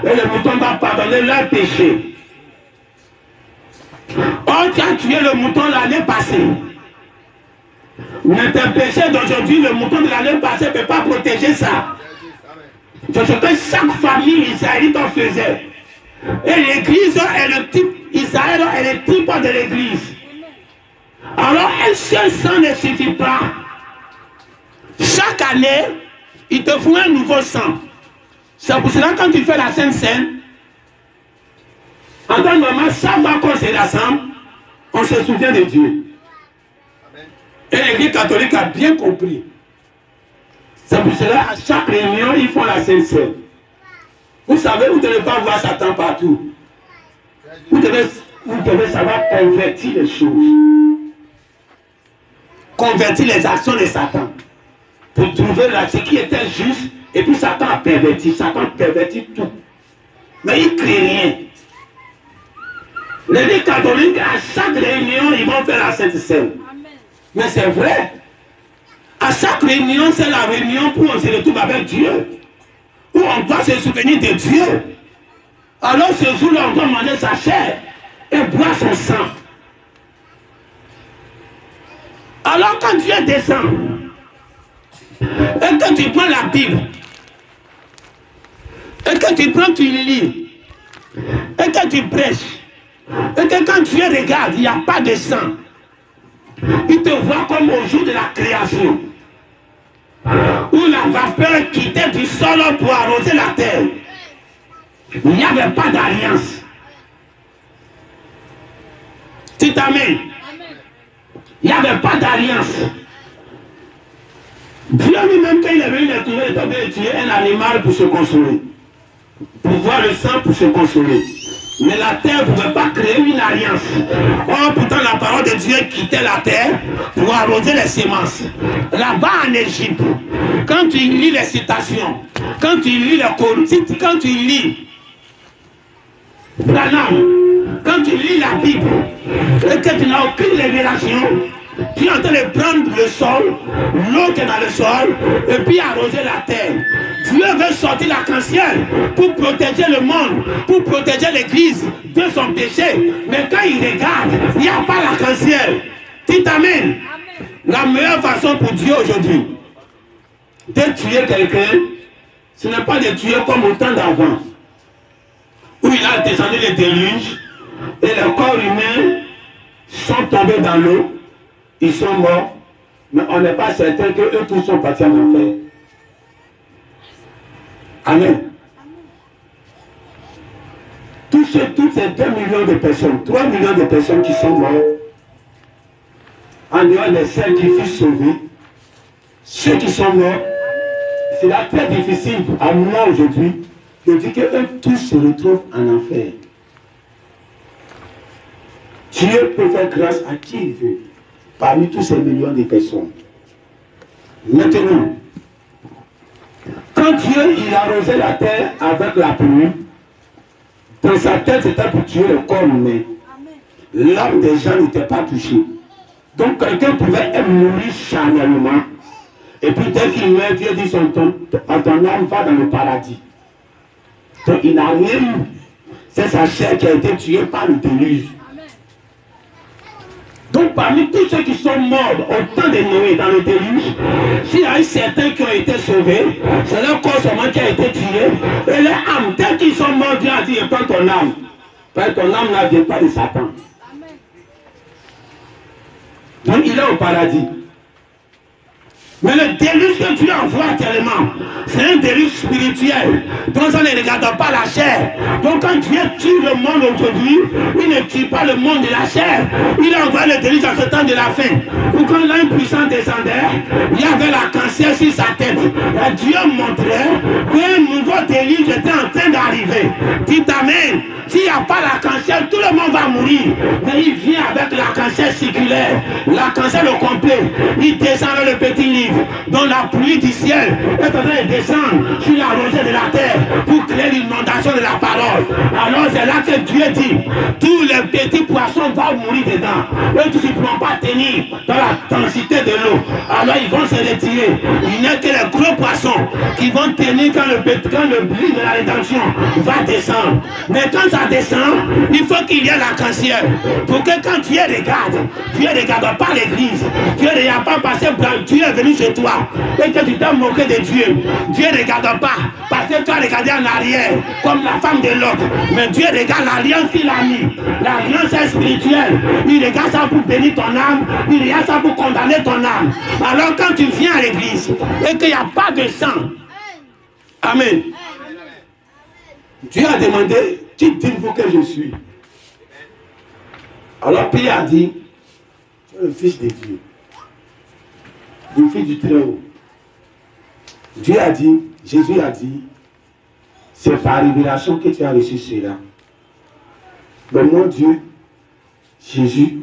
et le mouton va pardonner leurs péchés. Or, tu as tué le mouton l'année passée. Mais tes péchés d'aujourd'hui, le mouton de l'année passée ne peut pas protéger ça. C'est ce que chaque famille israélite en faisait. Et l'église est le type, Israël est le type de l'église. Alors un seul sang ne suffit pas. Chaque année, il te faut un nouveau sang. C'est pour cela que quand tu fais la Sainte Seine, en tant que moment, chaque fois qu'on se rassemble, on se souvient de Dieu. Et l'église catholique a bien compris. C'est pour cela à chaque réunion, ils font la Sainte Seine. Vous savez, vous ne devez pas voir Satan partout. Vous devez savoir convertir les choses. Convertir les actions de Satan. Pour trouver ce qui était juste. Et puis Satan a perverti. Satan pervertit tout. Mais il ne crée rien. L'église catholique, à chaque réunion, ils vont faire la Sainte Seine. Mais c'est vrai. À chaque réunion, c'est la réunion où on se retrouve avec Dieu. Où on doit se souvenir de Dieu. Alors ce jour-là, on doit manger sa chair et boire son sang. Alors quand Dieu descend, et que tu prends la Bible, et que tu prends, tu lis, et que tu prêches, et que quand Dieu regarde, il n'y a pas de sang. Il te voit comme au jour de la création, où la vapeur quittait du sol pour arroser la terre. Il n'y avait pas d'alliance. Tu t'amènes. Il n'y avait pas d'alliance. Dieu lui-même, quand il est venu les trouver, il devait tuer un animal pour se consoler. Pour voir le sang pour se consoler. Mais la terre ne pouvait pas créer une alliance. Or, pourtant, la parole de Dieu quittait la terre pour arroser les semences. Là-bas en Égypte, quand tu lis les citations, quand tu lis les Corinthiens, quand tu lis Branham, quand tu lis la Bible, et que tu n'as aucune révélation, tu es en train de prendre le sol, l'eau qui est dans le sol, et puis arroser la terre. Dieu veut sortir l'arc-en-ciel pour protéger le monde, pour protéger l'église de son péché. Mais quand il regarde, il n'y a pas l'arc-en-ciel. Tu t'amènes. La meilleure façon pour Dieu aujourd'hui de tuer quelqu'un, ce n'est pas de tuer comme au temps d'avant, où il a descendu le déluge et les corps humains sont tombés dans l'eau, ils sont morts, mais on n'est pas certain qu'eux tous sont partis en enfer. Amen. Toutes ces 2 millions de personnes, 3 millions de personnes qui sont mortes, en dehors de celles qui furent sauvées, ceux qui sont morts, c'est là très difficile à moi aujourd'hui de dire qu'eux tous se retrouvent en enfer. Dieu peut faire grâce à qui il veut, parmi tous ces millions de personnes. Maintenant, quand Dieu il arrosait la terre avec la pluie, dans sa tête c'était pour tuer le corps humain. L'âme des gens n'était pas touchée. Donc quelqu'un pouvait mourir charnellement. Et puis dès qu'il meurt, Dieu dit ton âme va dans le paradis. Donc il n'a rien eu. C'est sa chair qui a été tuée par le déluge. Donc parmi tous ceux qui sont morts au temps de Noé dans le déluge, s'il y a eu certains qui ont été sauvés, c'est leur corps seulement qui a été tué. Et les âmes, dès qu'ils sont morts, Dieu a dit, prends ton âme. Parce que ton âme ne vient pas de Satan. Donc il est au paradis. Mais le déluge que Dieu envoie actuellement, c'est un déluge spirituel. Donc ça ne regarde pas la chair. Donc quand Dieu tue le monde aujourd'hui, il ne tue pas le monde de la chair. Il envoie le déluge en ce temps de la fin. Ou quand l'un puissant descendait, il y avait l'arc-en-ciel sur sa tête. Et Dieu montrait qu'un nouveau déluge était en train d'arriver. Dis amen. S'il n'y a pas l'arc-en-ciel, tout le monde va mourir. Mais il vient avec l'arc-en-ciel circulaire, l'arc-en-ciel au complet. Il descend avec le petit livre, dont la pluie du ciel est en train de descendre sur la rosée de la terre pour créer l'inondation de la parole. Alors c'est là que Dieu dit, tous les petits poissons vont mourir dedans. Eux tous ils ne pourront pas tenir dans la densité de l'eau. Alors ils vont se retirer. Il n'y a que les gros poissons qui vont tenir quand le bruit de la rédemption va descendre. Mais quand ça descend, il faut qu'il y ait l'arc-en-ciel. Pour que quand Dieu ne regarde pas l'église. Dieu ne regarde pas passer blanc. Dieu est venu chez toi. Et que tu t'es moqué de Dieu. Dieu ne regarde pas. Parce que tu as regardé en arrière. Comme la femme de l'autre. Mais Dieu regarde l'alliance qu'il a mis. L'alliance est spirituelle. Il regarde ça pour bénir ton âme. Il regarde ça pour condamner ton âme. Alors quand tu viens à l'église et qu'il n'y a pas de sang. Amen. Dieu a demandé, qui dites-vous que je suis? Alors Pierre a dit, tu es le fils de Dieu. Le fils du Très-Haut. Dieu a dit, Jésus a dit, c'est par révélation que tu as reçu cela. Mais mon Dieu, Jésus,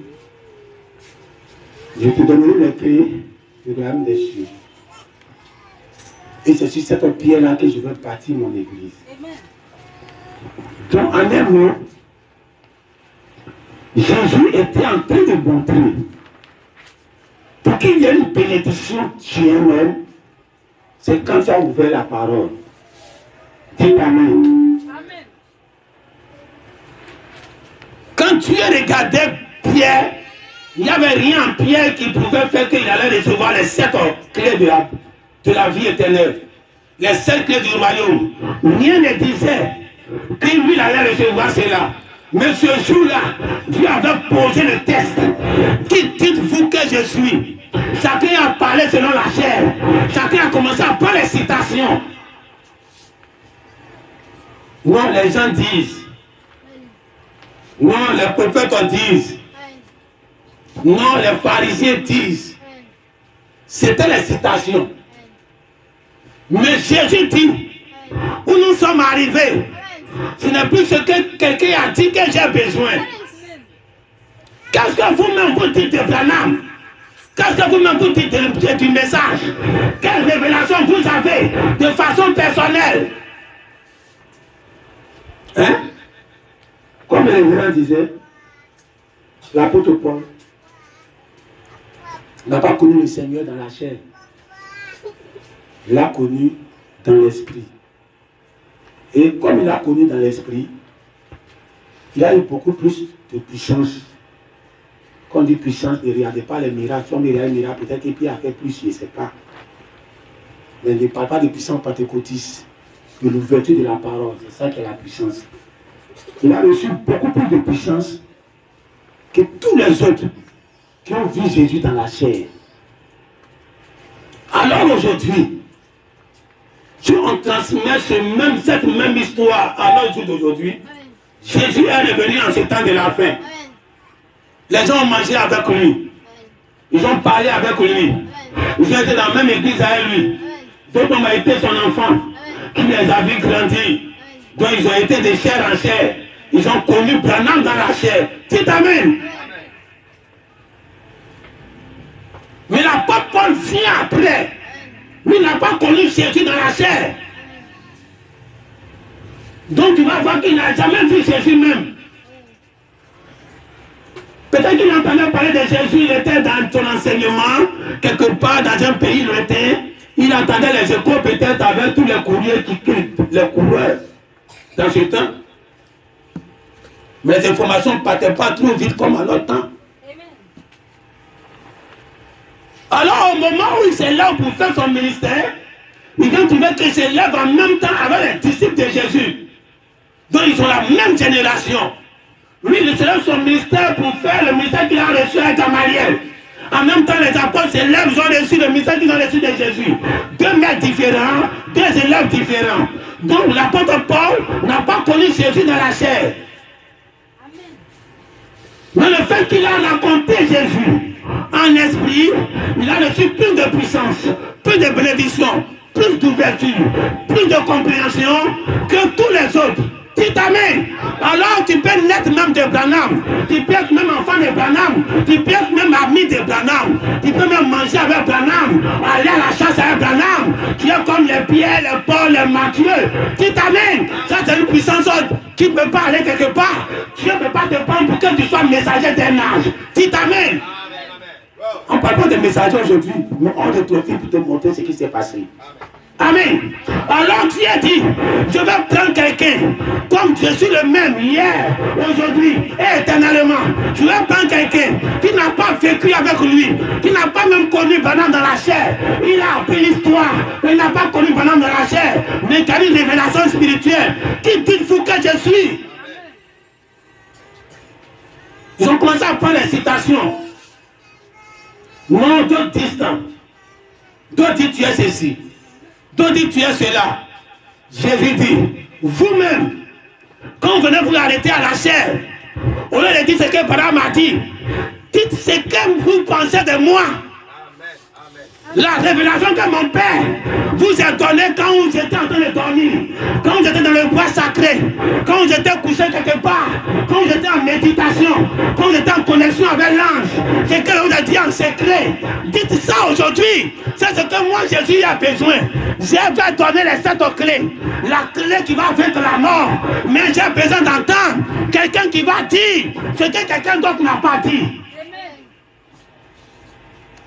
je te donnerai les clés du royaume des cieux. Et c'est sur cette pierre-là que je veux bâtir mon église. Donc, en un mot, Jésus était en train de montrer pour qu'il y ait une bénédiction chez un-même, c'est quand tu as ouvert la parole. Dites Amen. Amen. Quand tu regardais Pierre, il n'y avait rien en Pierre qui pouvait faire qu'il allait recevoir les 7 clés de la vie éternelle. Les 7 clés du royaume. Rien ne disait que lui allait recevoir cela. Mais ce jour-là, Dieu avait posé le test. Qui dites-vous que je suis? Chacun a parlé selon la chair. Chacun a commencé à prendre les citations. Non, les gens disent. Non, les prophètes disent. Non, les pharisiens disent. C'était les citations. Mais Jésus dit, où nous sommes arrivés, ce n'est plus ce que quelqu'un a dit que j'ai besoin. Qu'est-ce que vous-même vous dites de Branham? Qu'est-ce que vous-même vous dites du message? Quelle révélation vous avez de façon personnelle? Hein? Comme le révérend disait, l'apôtre Paul n'a pas connu le Seigneur dans la chair. Il l'a connu dans l'esprit. Et comme il l'a connu dans l'esprit, il a eu beaucoup plus de puissance. Quand on dit puissance, ne regardez pas les miracles. Si on regarde les miracles, peut-être qu'il a fait plus, je ne sais pas. Mais ne parle pas de puissance pentecôtiste, de l'ouverture de la parole. C'est ça qui est la puissance. Il a reçu beaucoup plus de puissance que tous les autres qui ont vu Jésus dans la chair. Alors aujourd'hui, si on transmet cette même histoire à notre jour d'aujourd'hui, Jésus est revenu en ce temps de la fin. Les gens ont mangé avec lui. Ils ont parlé avec lui. Ils ont été dans la même église avec lui. D'autres ont été son enfant qui les a vus grandir. Donc ils ont été de chair en chair. Ils ont connu Branham dans la chair. Dites Amen. Mais l'apôtre Paul vient après. Lui n'a pas connu Jésus dans la chair. Donc tu vas voir qu'il n'a jamais vu Jésus même. Peut-être qu'il entendait parler de Jésus, il était dans son enseignement, quelque part dans un pays lointain. Il entendait les échos peut-être avec tous les courriers qui quittent, les coureurs dans ce temps. Mais les informations ne partaient pas trop vite comme à notre temps. Alors au moment où il s'élève pour faire son ministère, il vient trouver qu'il s'élève en même temps avec les disciples de Jésus. Donc ils ont la même génération. Lui, il s'élève son ministère pour faire le ministère qu'il a reçu avec Gamaliel. En même temps, les apôtres s'élèvent, ils ont reçu le ministère qu'ils ont reçu de Jésus. Deux maîtres différents, deux élèves différents. Donc l'apôtre Paul n'a pas connu Jésus dans la chair. Mais le fait qu'il a rencontré Jésus en esprit, il a reçu plus de puissance, plus de bénédiction, plus d'ouverture, plus de compréhension que tous les autres Dites Amen. Alors tu peux naître même de Branham. Tu peux être même enfant de Branham. Tu peux être même ami de Branham. Tu peux même manger avec Branham. Aller à la chasse avec Branham. Tu es comme les Pierre, les Paul, les Matthieu. Dites Amen. Ça c'est une puissance qui ne peut pas aller quelque part. Dieu ne peut pas te prendre pour que tu sois messager d'un âge. Dites Amen. On ne parle pas de messager aujourd'hui, mais on est pour te montrer ce qui s'est passé. Amen. Alors tu as dit, je vais prendre quelqu'un, comme je suis le même hier, aujourd'hui et éternellement. Je vais prendre quelqu'un qui n'a pas vécu avec lui, qui n'a pas même connu Branham dans la chair. Il a appris l'histoire, mais il n'a pas connu Branham dans la chair, mais qui a une révélation spirituelle. Qui dit vous que je suis? Ils ont commencé à prendre les citations. Non, d'autres disent tant. D'autres disent tu es ceci. D'autres disent tu es cela. Jésus dit, vous-même, quand vous venez vous arrêter à la chair, au lieu de dire ce que Branham a dit, dites ce que vous pensez de moi. La révélation que mon Père vous a donnée quand vous étiez en train de dormir, quand vous étiez dans le bois sacré, quand vous étiez couché quelque part, quand vous étiez en méditation, quand vous étiez en connexion avec l'ange, c'est que vous a dit en secret. Dites ça aujourd'hui. C'est ce que moi Jésus a besoin. Je vais donner les 7 clés. La clé qui va vaincre la mort. Mais j'ai besoin d'entendre quelqu'un qui va dire ce que quelqu'un d'autre n'a pas dit.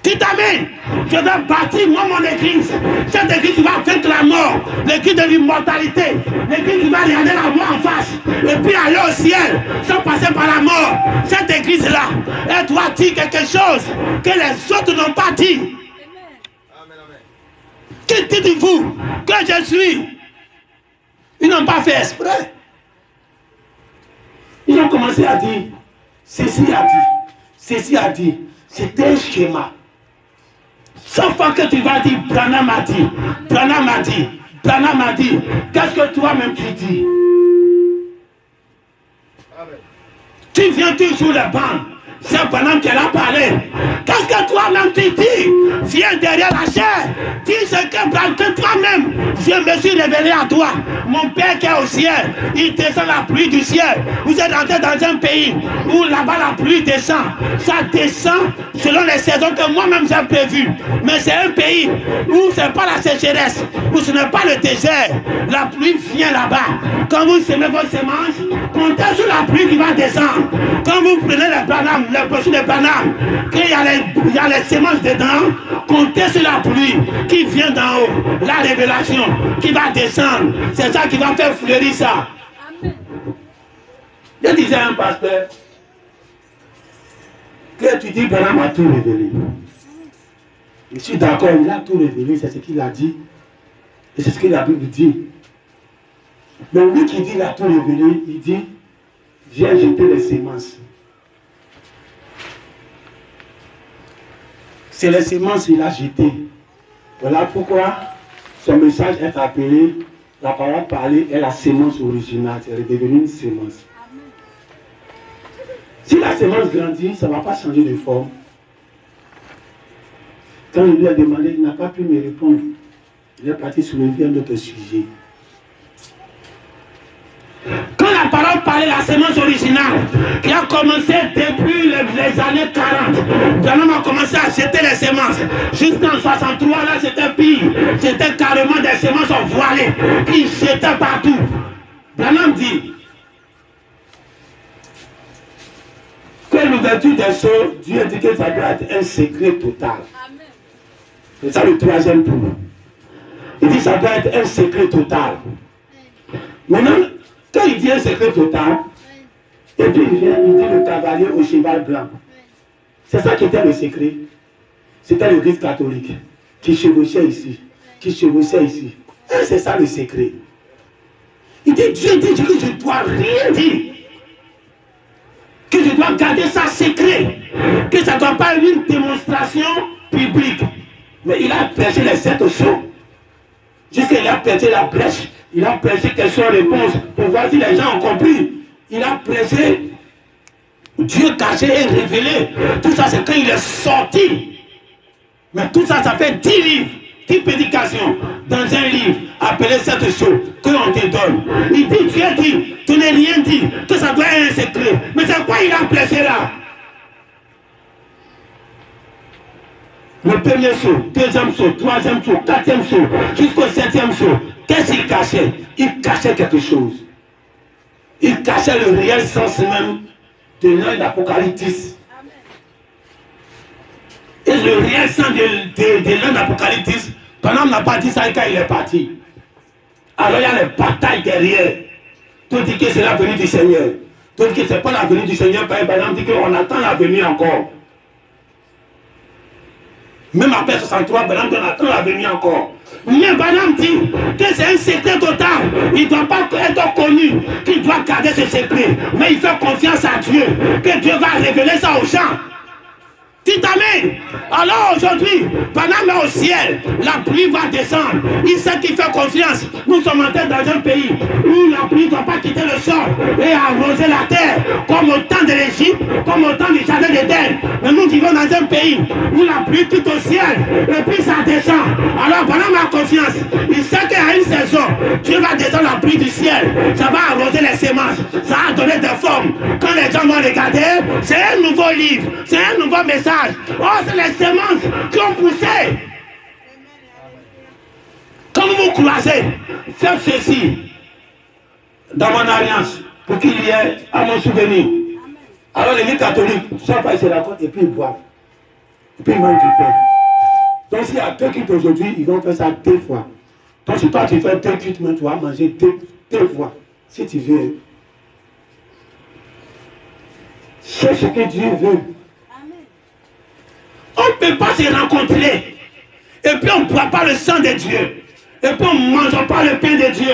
Dites Amen. Je vais bâtir moi mon église. Cette église qui va vaincre la mort. L'église de l'immortalité. L'église qui va regarder la mort en face. Et puis aller au ciel sans passer par la mort. Cette église-là, elle doit dire quelque chose que les autres n'ont pas dit. Qui dites-vous que je suis? Ils n'ont pas fait exprès. Ils ont commencé à dire, ceci a dit, ceci a dit. C'était un schéma. Chaque fois que tu vas dire, Branham a dit, Branham a dit, Branham a dit, qu'est-ce que toi-même tu dis? Tu viens toujours le banc. C'est Branham qui l'a parlé. Qu'est-ce que toi-même tu dis? Viens derrière la chair. Dis ce que toi-même, je me suis révélé à toi. Mon Père qui est au ciel, il descend la pluie du ciel. Vous êtes entré dans un pays où là-bas la pluie descend. Ça descend selon les saisons que moi-même j'ai prévues. Mais c'est un pays où ce n'est pas la sécheresse, où ce n'est pas le désert. La pluie vient là-bas. Quand vous semez vos semences, comptez sur la pluie qui va descendre. Quand vous prenez les bananes, les brochures de bananes, qu'il y a les semences dedans, comptez sur la pluie qui vient d'en haut. La révélation qui va descendre. C'est ça qui va faire fleurir ça. Amen. Je disais à un pasteur que tu dis Branham a tout révélé. Je suis d'accord, il a tout révélé, c'est ce qu'il a dit. Et c'est ce que la Bible dit. Mais lui qui dit il a tout révélé, il dit j'ai jeté les semences. C'est les semences qu'il a jetées. Voilà pourquoi son message est appelé, la parole parlée est la semence originale, c'est devenu une semence. Si la semence grandit, ça ne va pas changer de forme. Quand il lui a demandé, il n'a pas pu me répondre. Il est parti soulever un autre sujet. Quand la parole parlait la semence originale, qui a commencé depuis les années 40, Branham a commencé à jeter les semences. Jusqu'en 63, là c'était pire. C'était carrément des semences voilées qui jetaient partout. Branham dit que l'ouverture des choses, Dieu dit que ça doit être un secret total. C'est ça le troisième tour. Il dit que ça doit être un secret total. Maintenant, quand il dit un secret total, et puis il vient, il dit le cavalier au cheval blanc. C'est ça qui était le secret. C'était l'église catholique qui chevauchait ici, qui chevauchait ici. Et c'est ça le secret. Il dit, Dieu dit que je ne dois rien dire. Que je dois garder ça secret. Que ça ne doit pas être une démonstration publique. Mais il a prêché les 7 choses. Jusqu'il a prêché la brèche. Il a prêché question-réponse pour voir si les gens ont compris. Il a prêché Dieu caché et révélé. Tout ça, c'est quand il est sorti. Mais tout ça, ça fait 10 livres, 10 prédications dans un livre. appeler cette chose qu'on te donne. Il dit, Dieu dit, tu n'as rien dit, que ça doit être un secret. Mais c'est quoi il a placé là? Le premier saut, deuxième saut, troisième saut, quatrième saut, jusqu'au septième saut. Qu'est-ce qu'il cachait? Il cachait quelque chose. Il cachait le réel sens même de l'œil d'Apocalypse. Et le réel sens de l'œil d'Apocalypse, pendant qu'on n'a pas dit ça quand il est parti. Alors il y a les batailles derrière. Tout dit que c'est la venue du Seigneur. Tout dit que ce n'est pas la venue du Seigneur. Par exemple, dit qu'on attend la venue encore. Même après 63, on attend la venue encore. Mais Branham dit que c'est un secret total. Il ne doit pas être connu, qu'il doit garder ce secret. Mais il fait confiance à Dieu, que Dieu va révéler ça aux gens. Dites amen. Alors aujourd'hui, Branham est au ciel, la pluie va descendre. Il sait qu'il fait confiance. Nous sommes entrés dans un pays où la pluie ne doit pas quitter le sol et arroser la terre, comme au temps de l'Égypte, comme au temps du jardin d'Éden. Mais nous vivons dans un pays où la pluie quitte au ciel et puis ça descend. Alors Branham a confiance. Il sait qu'à une saison, Dieu va descendre la pluie du ciel. Ça va arroser les semences. Ça va donner des formes. Quand les gens vont regarder, c'est un nouveau livre, c'est un nouveau message. Oh, c'est les semences qui ont poussé. Quand vous vous croisez, faites ceci dans mon alliance pour qu'il y ait à mon souvenir. Alors l'église catholique, chaque fois ils se racontent et puis ils boivent. Et puis ils mangent du pain. Donc s'il y a 2 cultes aujourd'hui, ils vont faire ça 2 fois. Donc si toi tu fais 2 cultes, tu vas manger 2 fois. Si tu veux. C'est ce que Dieu veut. On ne peut pas se rencontrer. Et puis on ne boit pas le sang de Dieu. Et puis on ne mange pas le pain de Dieu.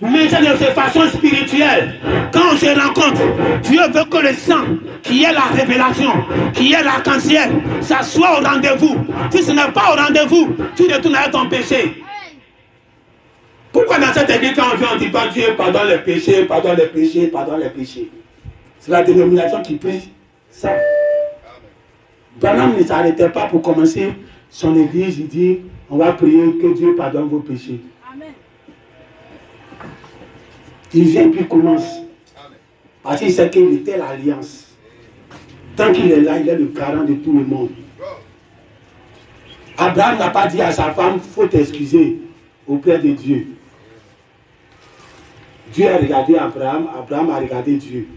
Mais c'est de cette façon spirituelle. Quand on se rencontre, Dieu veut que le sang, qui est la révélation, qui est l'arc-en-ciel, ça soit au rendez-vous. Si ce n'est pas au rendez-vous, tu retournes à ton péché. Pourquoi dans cette église, quand on vient, on dit pas Dieu, pardonne les péchés, pardonne les péchés, pardonne les péchés. C'est la dénomination qui prie ça. Branham ne s'arrêtait pas pour commencer son église. Il dit, on va prier que Dieu pardonne vos péchés. Amen. Il vient puis il commence. Amen. Parce qu'il sait qu'il était l'alliance. Tant qu'il est là, il est le garant de tout le monde. Abraham n'a pas dit à sa femme, il faut t'excuser auprès de Dieu. Dieu a regardé Abraham, Abraham a regardé Dieu.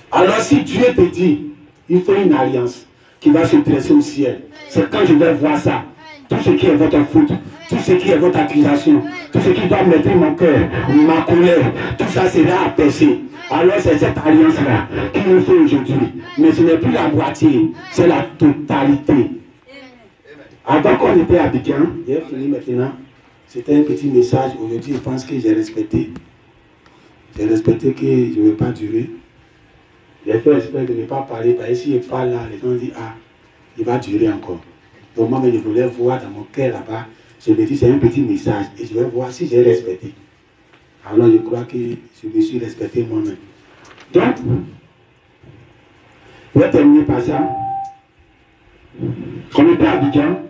Alors si Dieu te dit, il faut une alliance qui va se dresser au ciel, c'est quand je vais voir ça, tout ce qui est votre faute, tout ce qui est votre accusation, tout ce qui doit mettre mon cœur, ma colère, tout ça sera apaisé. Alors c'est cette alliance-là qu'il nous faut aujourd'hui. Mais ce n'est plus la moitié, c'est la totalité. Avant qu'on était à Abidjan, j'ai fini maintenant, c'était un petit message. Aujourd'hui, je pense que j'ai respecté. J'ai respecté que je ne vais pas durer. J'ai fait exprès de ne pas parler, parce que si je parle là, les gens disent, ah, il va durer encore. Donc moi, je voulais voir dans mon cœur là-bas, je me dis, c'est un petit message, et je vais voir si j'ai respecté. Alors je crois que je me suis respecté moi-même. Donc, je vais terminer par ça. Quand on était à Abidjan,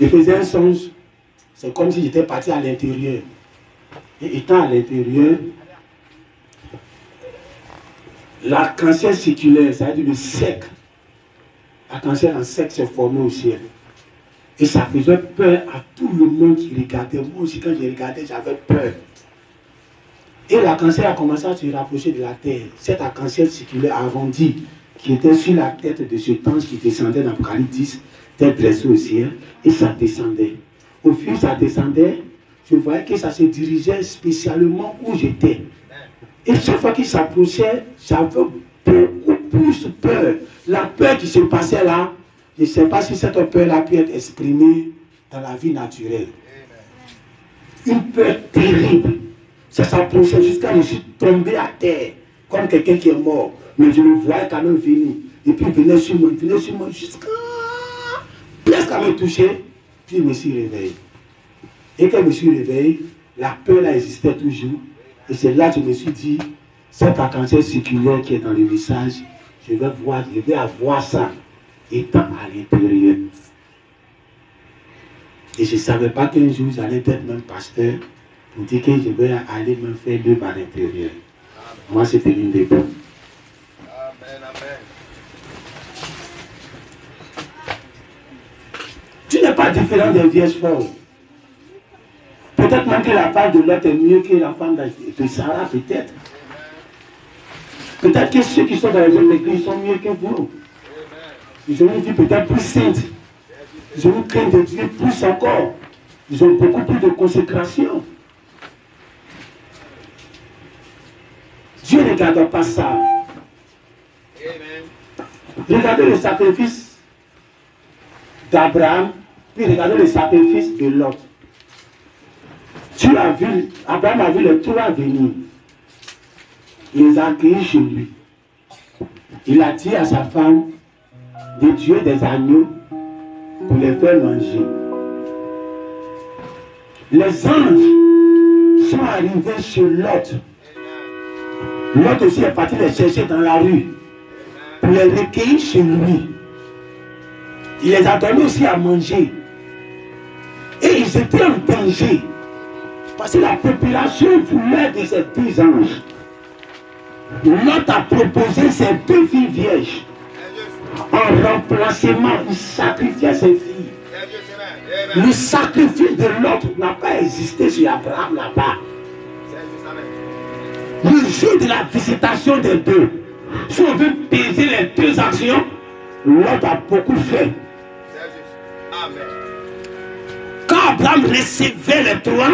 je faisais un songe, c'est comme si j'étais parti à l'intérieur. Et étant à l'intérieur, l'arc-en-ciel circulaire, c'est-à-dire le cercle, l'arc-en-ciel en cercle s'est formé au ciel. Et ça faisait peur à tout le monde qui regardait. Moi aussi, quand je regardais, j'avais peur. Et l'arc-en-ciel a commencé à se rapprocher de la terre. Cet arc-en-ciel circulaire arrondi, qui était sur la tête de ce ange qui descendait dans l'Apocalypse 10, était dressé au ciel, et ça descendait. Au fur et à mesure que ça descendait, je voyais que ça se dirigeait spécialement où j'étais. Et chaque fois qu'il s'approchait, j'avais beaucoup plus peur. La peur qui se passait là, je ne sais pas si cette peur-là peut être exprimée dans la vie naturelle. Une peur terrible. Ça s'approchait jusqu'à je suis tombé à terre, comme quelqu'un qui est mort. Mais je le voyais quand même venir. Et puis il venait sur moi jusqu'à presque à me toucher. Puis je me suis réveillé. Et quand je me suis réveillé, la peur là existait toujours. Et c'est là que je me suis dit, cette arc-en-ciel circulaire qui est dans le message, je vais avoir ça étant à l'intérieur. Et je ne savais pas qu'un jour j'allais être même pasteur pour dire que je vais aller me faire l'œuvre à l'intérieur. Moi, c'était l'une des bonnes. Amen, amen. Tu n'es pas différent des vierges folles. Peut-être même que la part de l'autre est mieux que la femme de Sarah, peut-être. Peut-être que ceux qui sont dans les autres églises sont mieux que vous. Ils ont une vie peut-être plus sainte. Ils ont une crainte de Dieu plus encore. Ils ont beaucoup plus de consécration. Dieu ne regarde pas ça. Regardez le sacrifice d'Abraham, puis regardez le sacrifice de Lot. Abraham a vu les trois venir. Il les a accueillis chez lui. Il a dit à sa femme de tuer des agneaux pour les faire manger. Les anges sont arrivés chez Lot. Lot aussi est parti les chercher dans la rue pour les recueillir chez lui. Il les a donnés aussi à manger. Et ils étaient en danger. Parce que la population voulait de ces deux anges. Lot a proposé ses deux filles vierges. En remplacement, il sacrifiait ses filles. Le sacrifice de Lot n'a pas existé sur Abraham là-bas. Le jour de la visitation des deux, si on veut peser les deux actions, Lot a beaucoup fait. Quand Abraham recevait les trois,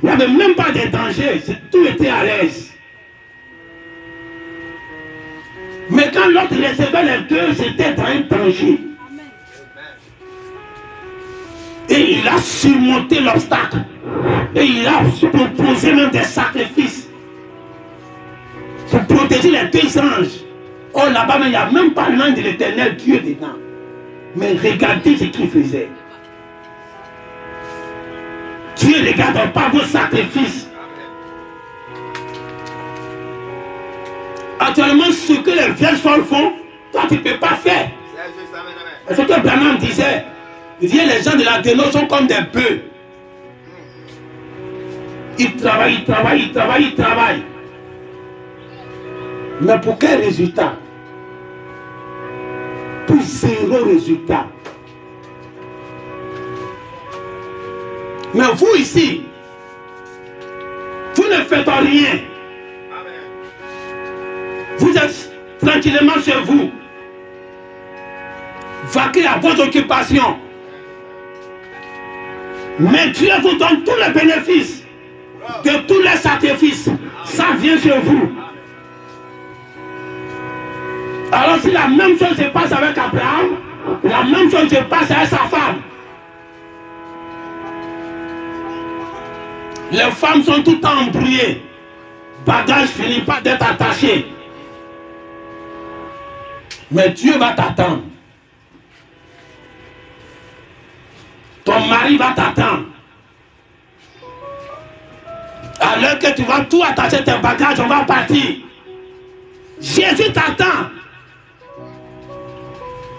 il n'y avait même pas de danger, tout était à l'aise. Mais quand l'autre recevait les deux, c'était dans un danger. Et il a surmonté l'obstacle. Et il a proposé même des sacrifices pour protéger les deux anges. Oh, là-bas, il n'y a même pas l'ange de l'Éternel Dieu dedans. Mais regardez ce qu'il faisait. Dieu ne regarde pas vos sacrifices. Actuellement, ce que les vierges folles font, toi tu ne peux pas faire. C'est ce que Branham disait. Il disait les gens de la déno sont comme des bœufs. Ils travaillent, ils travaillent, ils travaillent, ils travaillent. Mais pour quel résultat? Pour zéro résultat. Mais vous ici, vous ne faites rien. Vous êtes tranquillement chez vous. Vaquez à vos occupations. Mais Dieu vous donne tous les bénéfices de tous les sacrifices. Ça vient chez vous. Alors si la même chose se passe avec Abraham, la même chose se passe avec sa femme. Les femmes sont tout le temps embrouillées. Bagage finit pas d'être attaché. Mais Dieu va t'attendre. Ton mari va t'attendre. À l'heure que tu vas tout attacher tes bagages, on va partir. Jésus t'attend.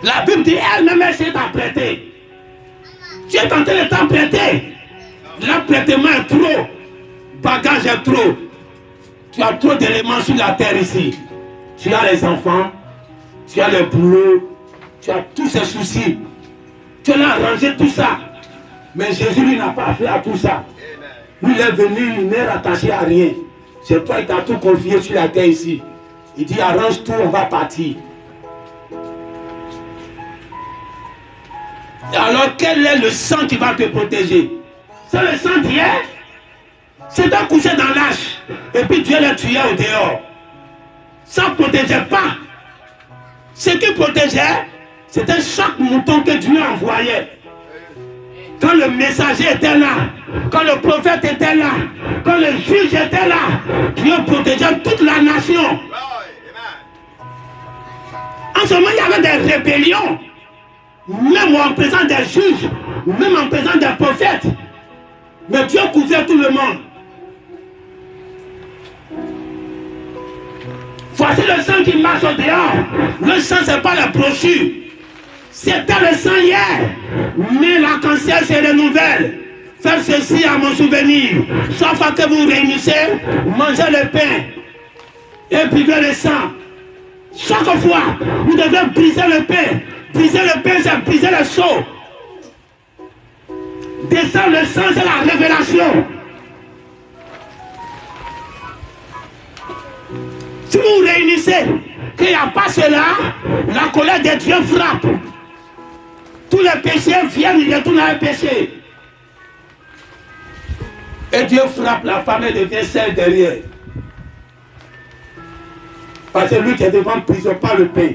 La Bible dit elle-même essaie d'apprêter. Tu es en train de t'apprêter. L'apprêtement est trop. Bagage est trop. Tu as trop d'éléments sur la terre ici. Tu as les enfants. Tu as le boulot, tu as tous ces soucis. Tu as arrangé tout ça. Mais Jésus, lui, n'a pas fait à tout ça. Lui, il est venu, il n'est rattaché à rien. C'est toi qui t'as tout confié sur la terre ici. Il dit, arrange tout, on va partir. Alors, quel est le sang qui va te protéger? C'est le sang d'hier. C'est un couché dans l'âge. Et puis Dieu l'a tué au dehors. Ça ne protégeait pas. Ce qui protégeait, c'était chaque mouton que Dieu envoyait. Quand le messager était là, quand le prophète était là, quand le juge était là, Dieu protégeait toute la nation. En ce moment, il y avait des rébellions, même en présence des juges, même en présence des prophètes. Mais Dieu couvrait tout le monde. Voici le sang qui marche au dehors. Le sang, ce n'est pas la brochure. C'était le sang hier, mais l'arc-en-ciel se renouvelle. Faites ceci à mon souvenir. Chaque fois que vous réunissez, mangez le pain et buvez le sang. Chaque fois, vous devez briser le pain. Briser le pain, c'est briser le seau. Descendre le sang, c'est la révélation. Si vous réunissez, qu'il n'y a pas cela, la colère de Dieu frappe. Tous les péchés viennent, ils retournent à un péché. Et Dieu frappe la femme et devient celle derrière. Parce que lui qui est devant ne brise pas le pain.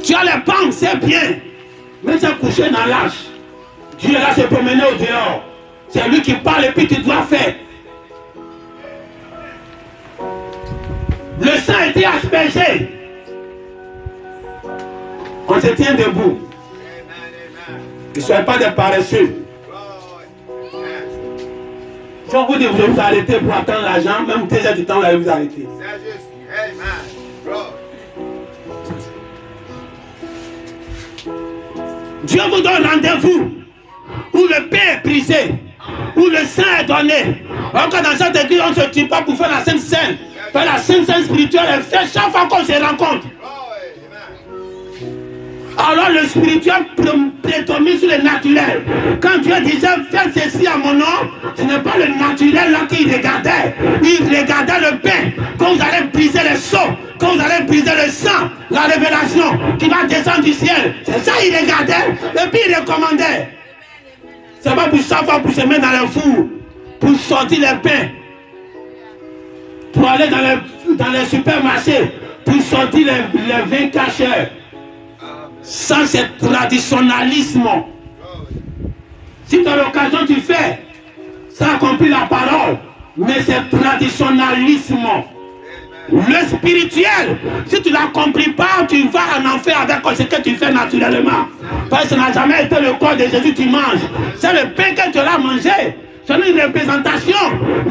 Tu as les banques, c'est bien. Mais tu es couché dans l'âge. Dieu est là se promener au dehors. C'est lui qui parle et puis tu dois faire. Le sang a été aspergé. On se tient debout. Ne soyez pas des paresseux. Je vous dis, vous devez vous arrêter pour attendre l'argent. Même 2 heures du temps, vous allez vous arrêter. Dieu vous donne rendez-vous où le pain est brisé, où le sang est donné. Encore dans cette église, on ne se tue pas pour faire la Sainte Seine. Faire la Sainte Seine spirituelle est faite chaque fois qu'on se rencontre. Alors le spirituel prédomine sur le naturel. Quand Dieu disait faites ceci à mon nom, ce n'est pas le naturel là qu'il regardait. Il regardait le pain. Quand vous allez briser le seau, quand vous allez briser le sang, la révélation qui va descendre du ciel. C'est ça qu'il regardait et puis il recommandait. C'est pas pour chaque fois pour se mettre dans le four, pour sortir le pain, pour aller dans les supermarchés, pour sortir les vins cachés. Ça, c'est traditionnalisme. Si tu as l'occasion, tu fais. Ça accomplit la parole. Mais c'est traditionnalisme. Le spirituel, si tu ne l'accomplis pas, tu vas en enfer avec ce que tu fais naturellement. Parce que ça n'a jamais été le corps de Jésus que tu manges. C'est le pain que tu as mangé. C'est une représentation.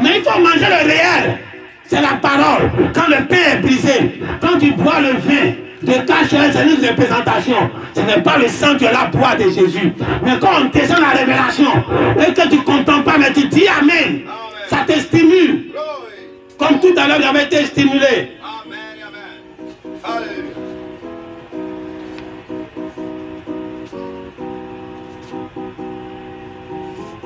Mais il faut manger le réel. C'est la parole. Quand le pain est brisé, quand tu bois le vin, de cachette, c'est une représentation. Ce n'est pas le sang que la boîte de Jésus. Mais quand on descend la révélation et que tu ne contentes pas, mais tu dis Amen, ça te stimule. Comme tout à l'heure, j'avais été stimulé.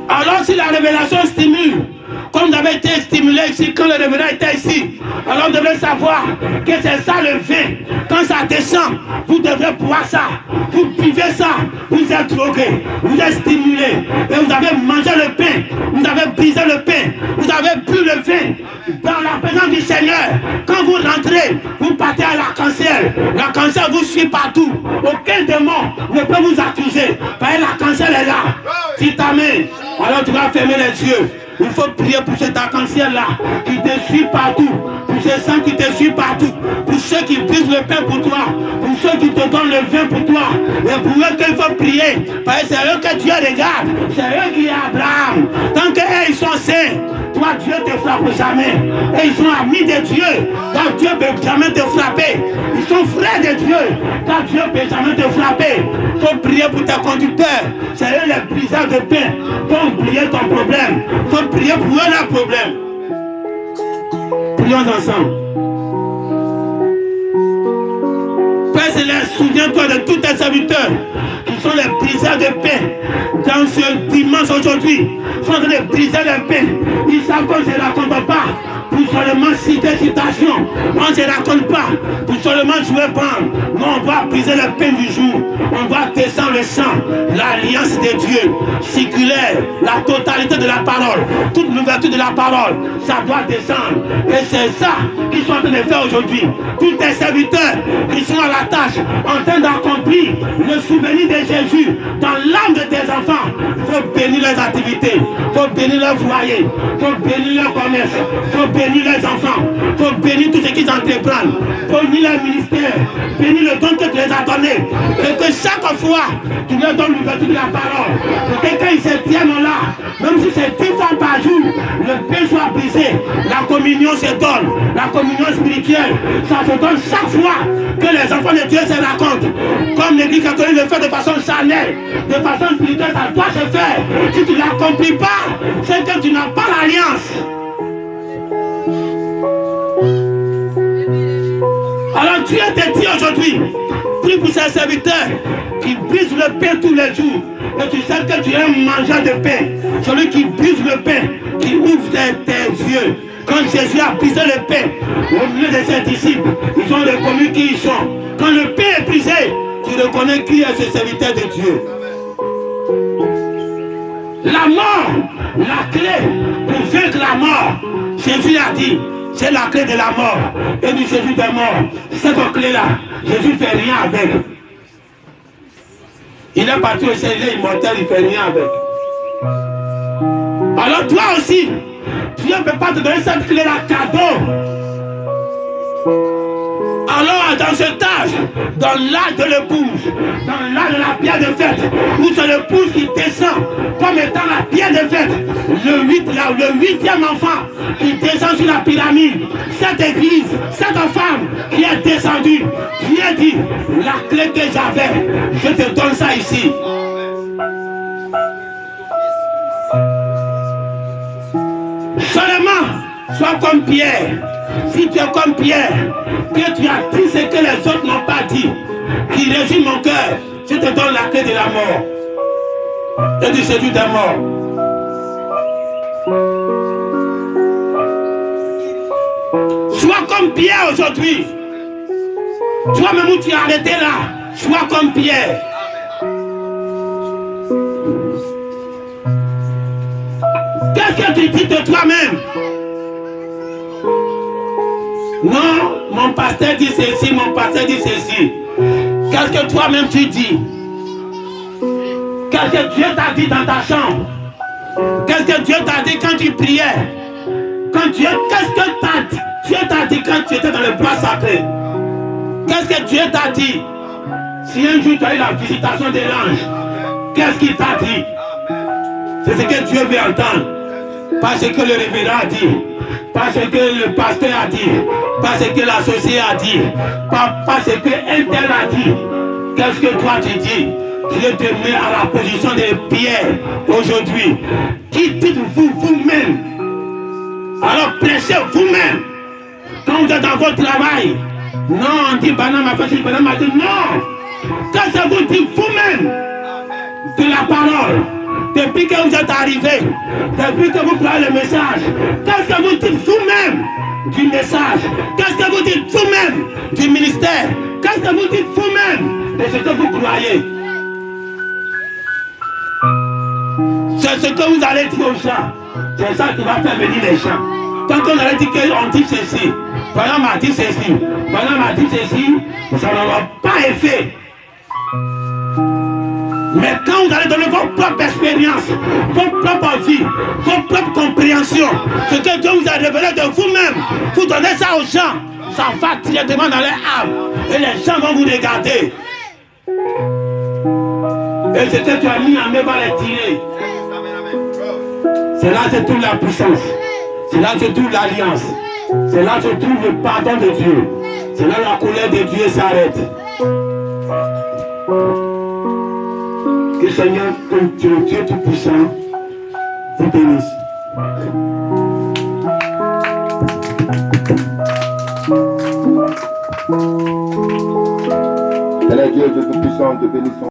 Alors si la révélation stimule, comme vous avez été stimulé ici, quand le révérend était ici, alors vous devez savoir que c'est ça le vin. Quand ça descend, vous devrez boire ça. Vous buvez ça, vous êtes drogué, vous êtes stimulé. Et vous avez mangé le pain, vous avez brisé le pain, vous avez bu le vin. Dans la présence du Seigneur, quand vous rentrez, vous partez à l'arc-en-ciel. L'arc-en-ciel vous suit partout. Aucun démon ne peut vous accuser. Parce que l'arc-en-ciel est là. Si t'amènes, alors tu vas fermer les yeux. Il faut prier pour cet arc-en-ciel-là qui te suit partout, pour ce sang qui te suit partout, pour ceux qui brisent le pain pour toi, pour ceux qui te donnent le vin pour toi. Et pour eux qu'il faut prier, parce que c'est eux que Dieu regarde, c'est eux qui est Abraham. Tant qu'eux ils sont saints, toi Dieu ne te frappe jamais. Et ils sont amis de Dieu, donc Dieu ne peut jamais te frapper. Ils sont frères de Dieu, donc Dieu ne peut jamais te frapper. Il faut prier pour tes conducteurs, c'est eux les briseurs de pain. Pour oublier ton problème, il faut prier pour eux leur problème. Prions ensemble. Père Céleste, souviens-toi de tous tes serviteurs qui sont les briseurs de pain. Dans ce dimanche aujourd'hui, ils sont en train de briser le pain. Ils savent qu'on ne se raconte pas pour seulement citer citation. On ne se raconte pas pour seulement jouer bande. Non, on doit briser le pain du jour. On doit descendre le sang, l'alliance de Dieu, circulaire, la totalité de la parole, toute l'ouverture de la parole, ça doit descendre. Et c'est ça qu'ils sont en train de faire aujourd'hui. Tous tes serviteurs qui sont à la tâche, en train d'accomplir le souvenir de Jésus dans l'âme de tes enfants. Il faut bénir leurs activités, il faut bénir leur foyer, il faut bénir leur commerce, il faut bénir leurs enfants, il faut bénir tout ce qu'ils entreprennent, il faut bénir leur ministère, bénir le don que tu les as donné. Et que chaque fois, tu leur donnes l'ouverture de la parole. Que quand ils se tiennent là, même si c'est 10 fois par jour, le pain soit brisé, la communion se donne, la communion spirituelle, ça se donne chaque fois que les enfants de Dieu se racontent. Comme l'Église catholique le fait de façon charnelle, de façon spirituelle, ça doit se faire. Si tu ne l'accomplis pas, c'est que tu n'as pas l'alliance. Alors Dieu te dit aujourd'hui, prie pour ses serviteurs qui brisent le pain tous les jours. Et tu sais que tu es un mangeur de pain. Celui qui brise le pain, qui ouvre tes yeux. Quand Jésus a brisé le pain au milieu de ses disciples, ils ont reconnu qui ils sont. Quand le pain est brisé, tu reconnais qui est ce serviteur de Dieu. La mort, la clé pour vaincre la mort, Jésus a dit, c'est la clé de la mort. Et du Jésus est mort. Cette clé-là, Jésus ne fait rien avec. Il est parti au ciel, il est immortel, il ne fait rien avec. Alors toi aussi, Dieu ne peut pas te donner cette clé-là cadeau. Alors dans cet âge, dans l'âge de l'épouse, dans l'âge de la pierre de fête, où c'est l'épouse qui descend comme étant la pierre de fête, le 8e enfant qui descend sur la pyramide, cette église, cette femme qui est descendue, Dieu dit, la clé que j'avais, je te donne ça ici. Seulement, sois comme Pierre. Si tu es comme Pierre, que tu as dit ce que les autres n'ont pas dit, qui résume mon cœur, je te donne la clé de la mort et du séjour des morts. Sois comme Pierre aujourd'hui. Toi-même où tu es arrêté là, sois comme Pierre. Qu'est-ce que tu dis de toi-même? Non, mon pasteur dit ceci, mon pasteur dit ceci. Qu'est-ce que toi-même tu dis? Qu'est-ce que Dieu t'a dit dans ta chambre? Qu'est-ce que Dieu t'a dit quand tu priais? Qu'est-ce que Dieu t'a dit quand tu étais dans le bois sacré? Qu'est-ce que Dieu t'a dit? Si un jour tu as eu la visitation de l'ange, qu'est-ce qu'il t'a dit? C'est ce que Dieu veut entendre. Pas ce que le révérend a dit, pas ce que le pasteur a dit, pas ce que l'associé a dit, pas ce que un tel a dit. Qu'est-ce que toi tu dis? Dieu te met à la position de Pierre aujourd'hui. Qui dites-vous vous-même? Alors prêchez vous-même. Quand vous êtes dans votre travail, non, on dit Banam a fait ci, Banam a dit non. Qu'est-ce que vous dites vous-même de la parole? Depuis que vous êtes arrivé, depuis que vous prenez le message, qu'est-ce que vous dites vous-même du message? Qu'est-ce que vous dites vous-même du ministère? Qu'est-ce que vous dites vous-même de ce que vous croyez? C'est ce que vous allez dire aux gens. C'est ça qui va faire venir les gens. Quand on allait dire qu'on dit ceci, Balaam m'a dit ceci, Balaam m'a dit ceci, ça n'aura pas effet. Mais quand vous allez donner vos propres expériences, vos propres vies, vos propres compréhensions, ce que Dieu vous a révélé de vous-même, vous donnez ça aux gens, ça va directement dans leur âme. Et les gens vont vous regarder. Et ce que tu as mis en main va les tirer. C'est là que se trouve la puissance. C'est là que se trouve l'alliance. C'est là que se trouve le pardon de Dieu. C'est là que la colère de Dieu s'arrête. Que le Seigneur, Dieu Tout-Puissant, vous bénisse. Dieu Tout-Puissant, te bénissons.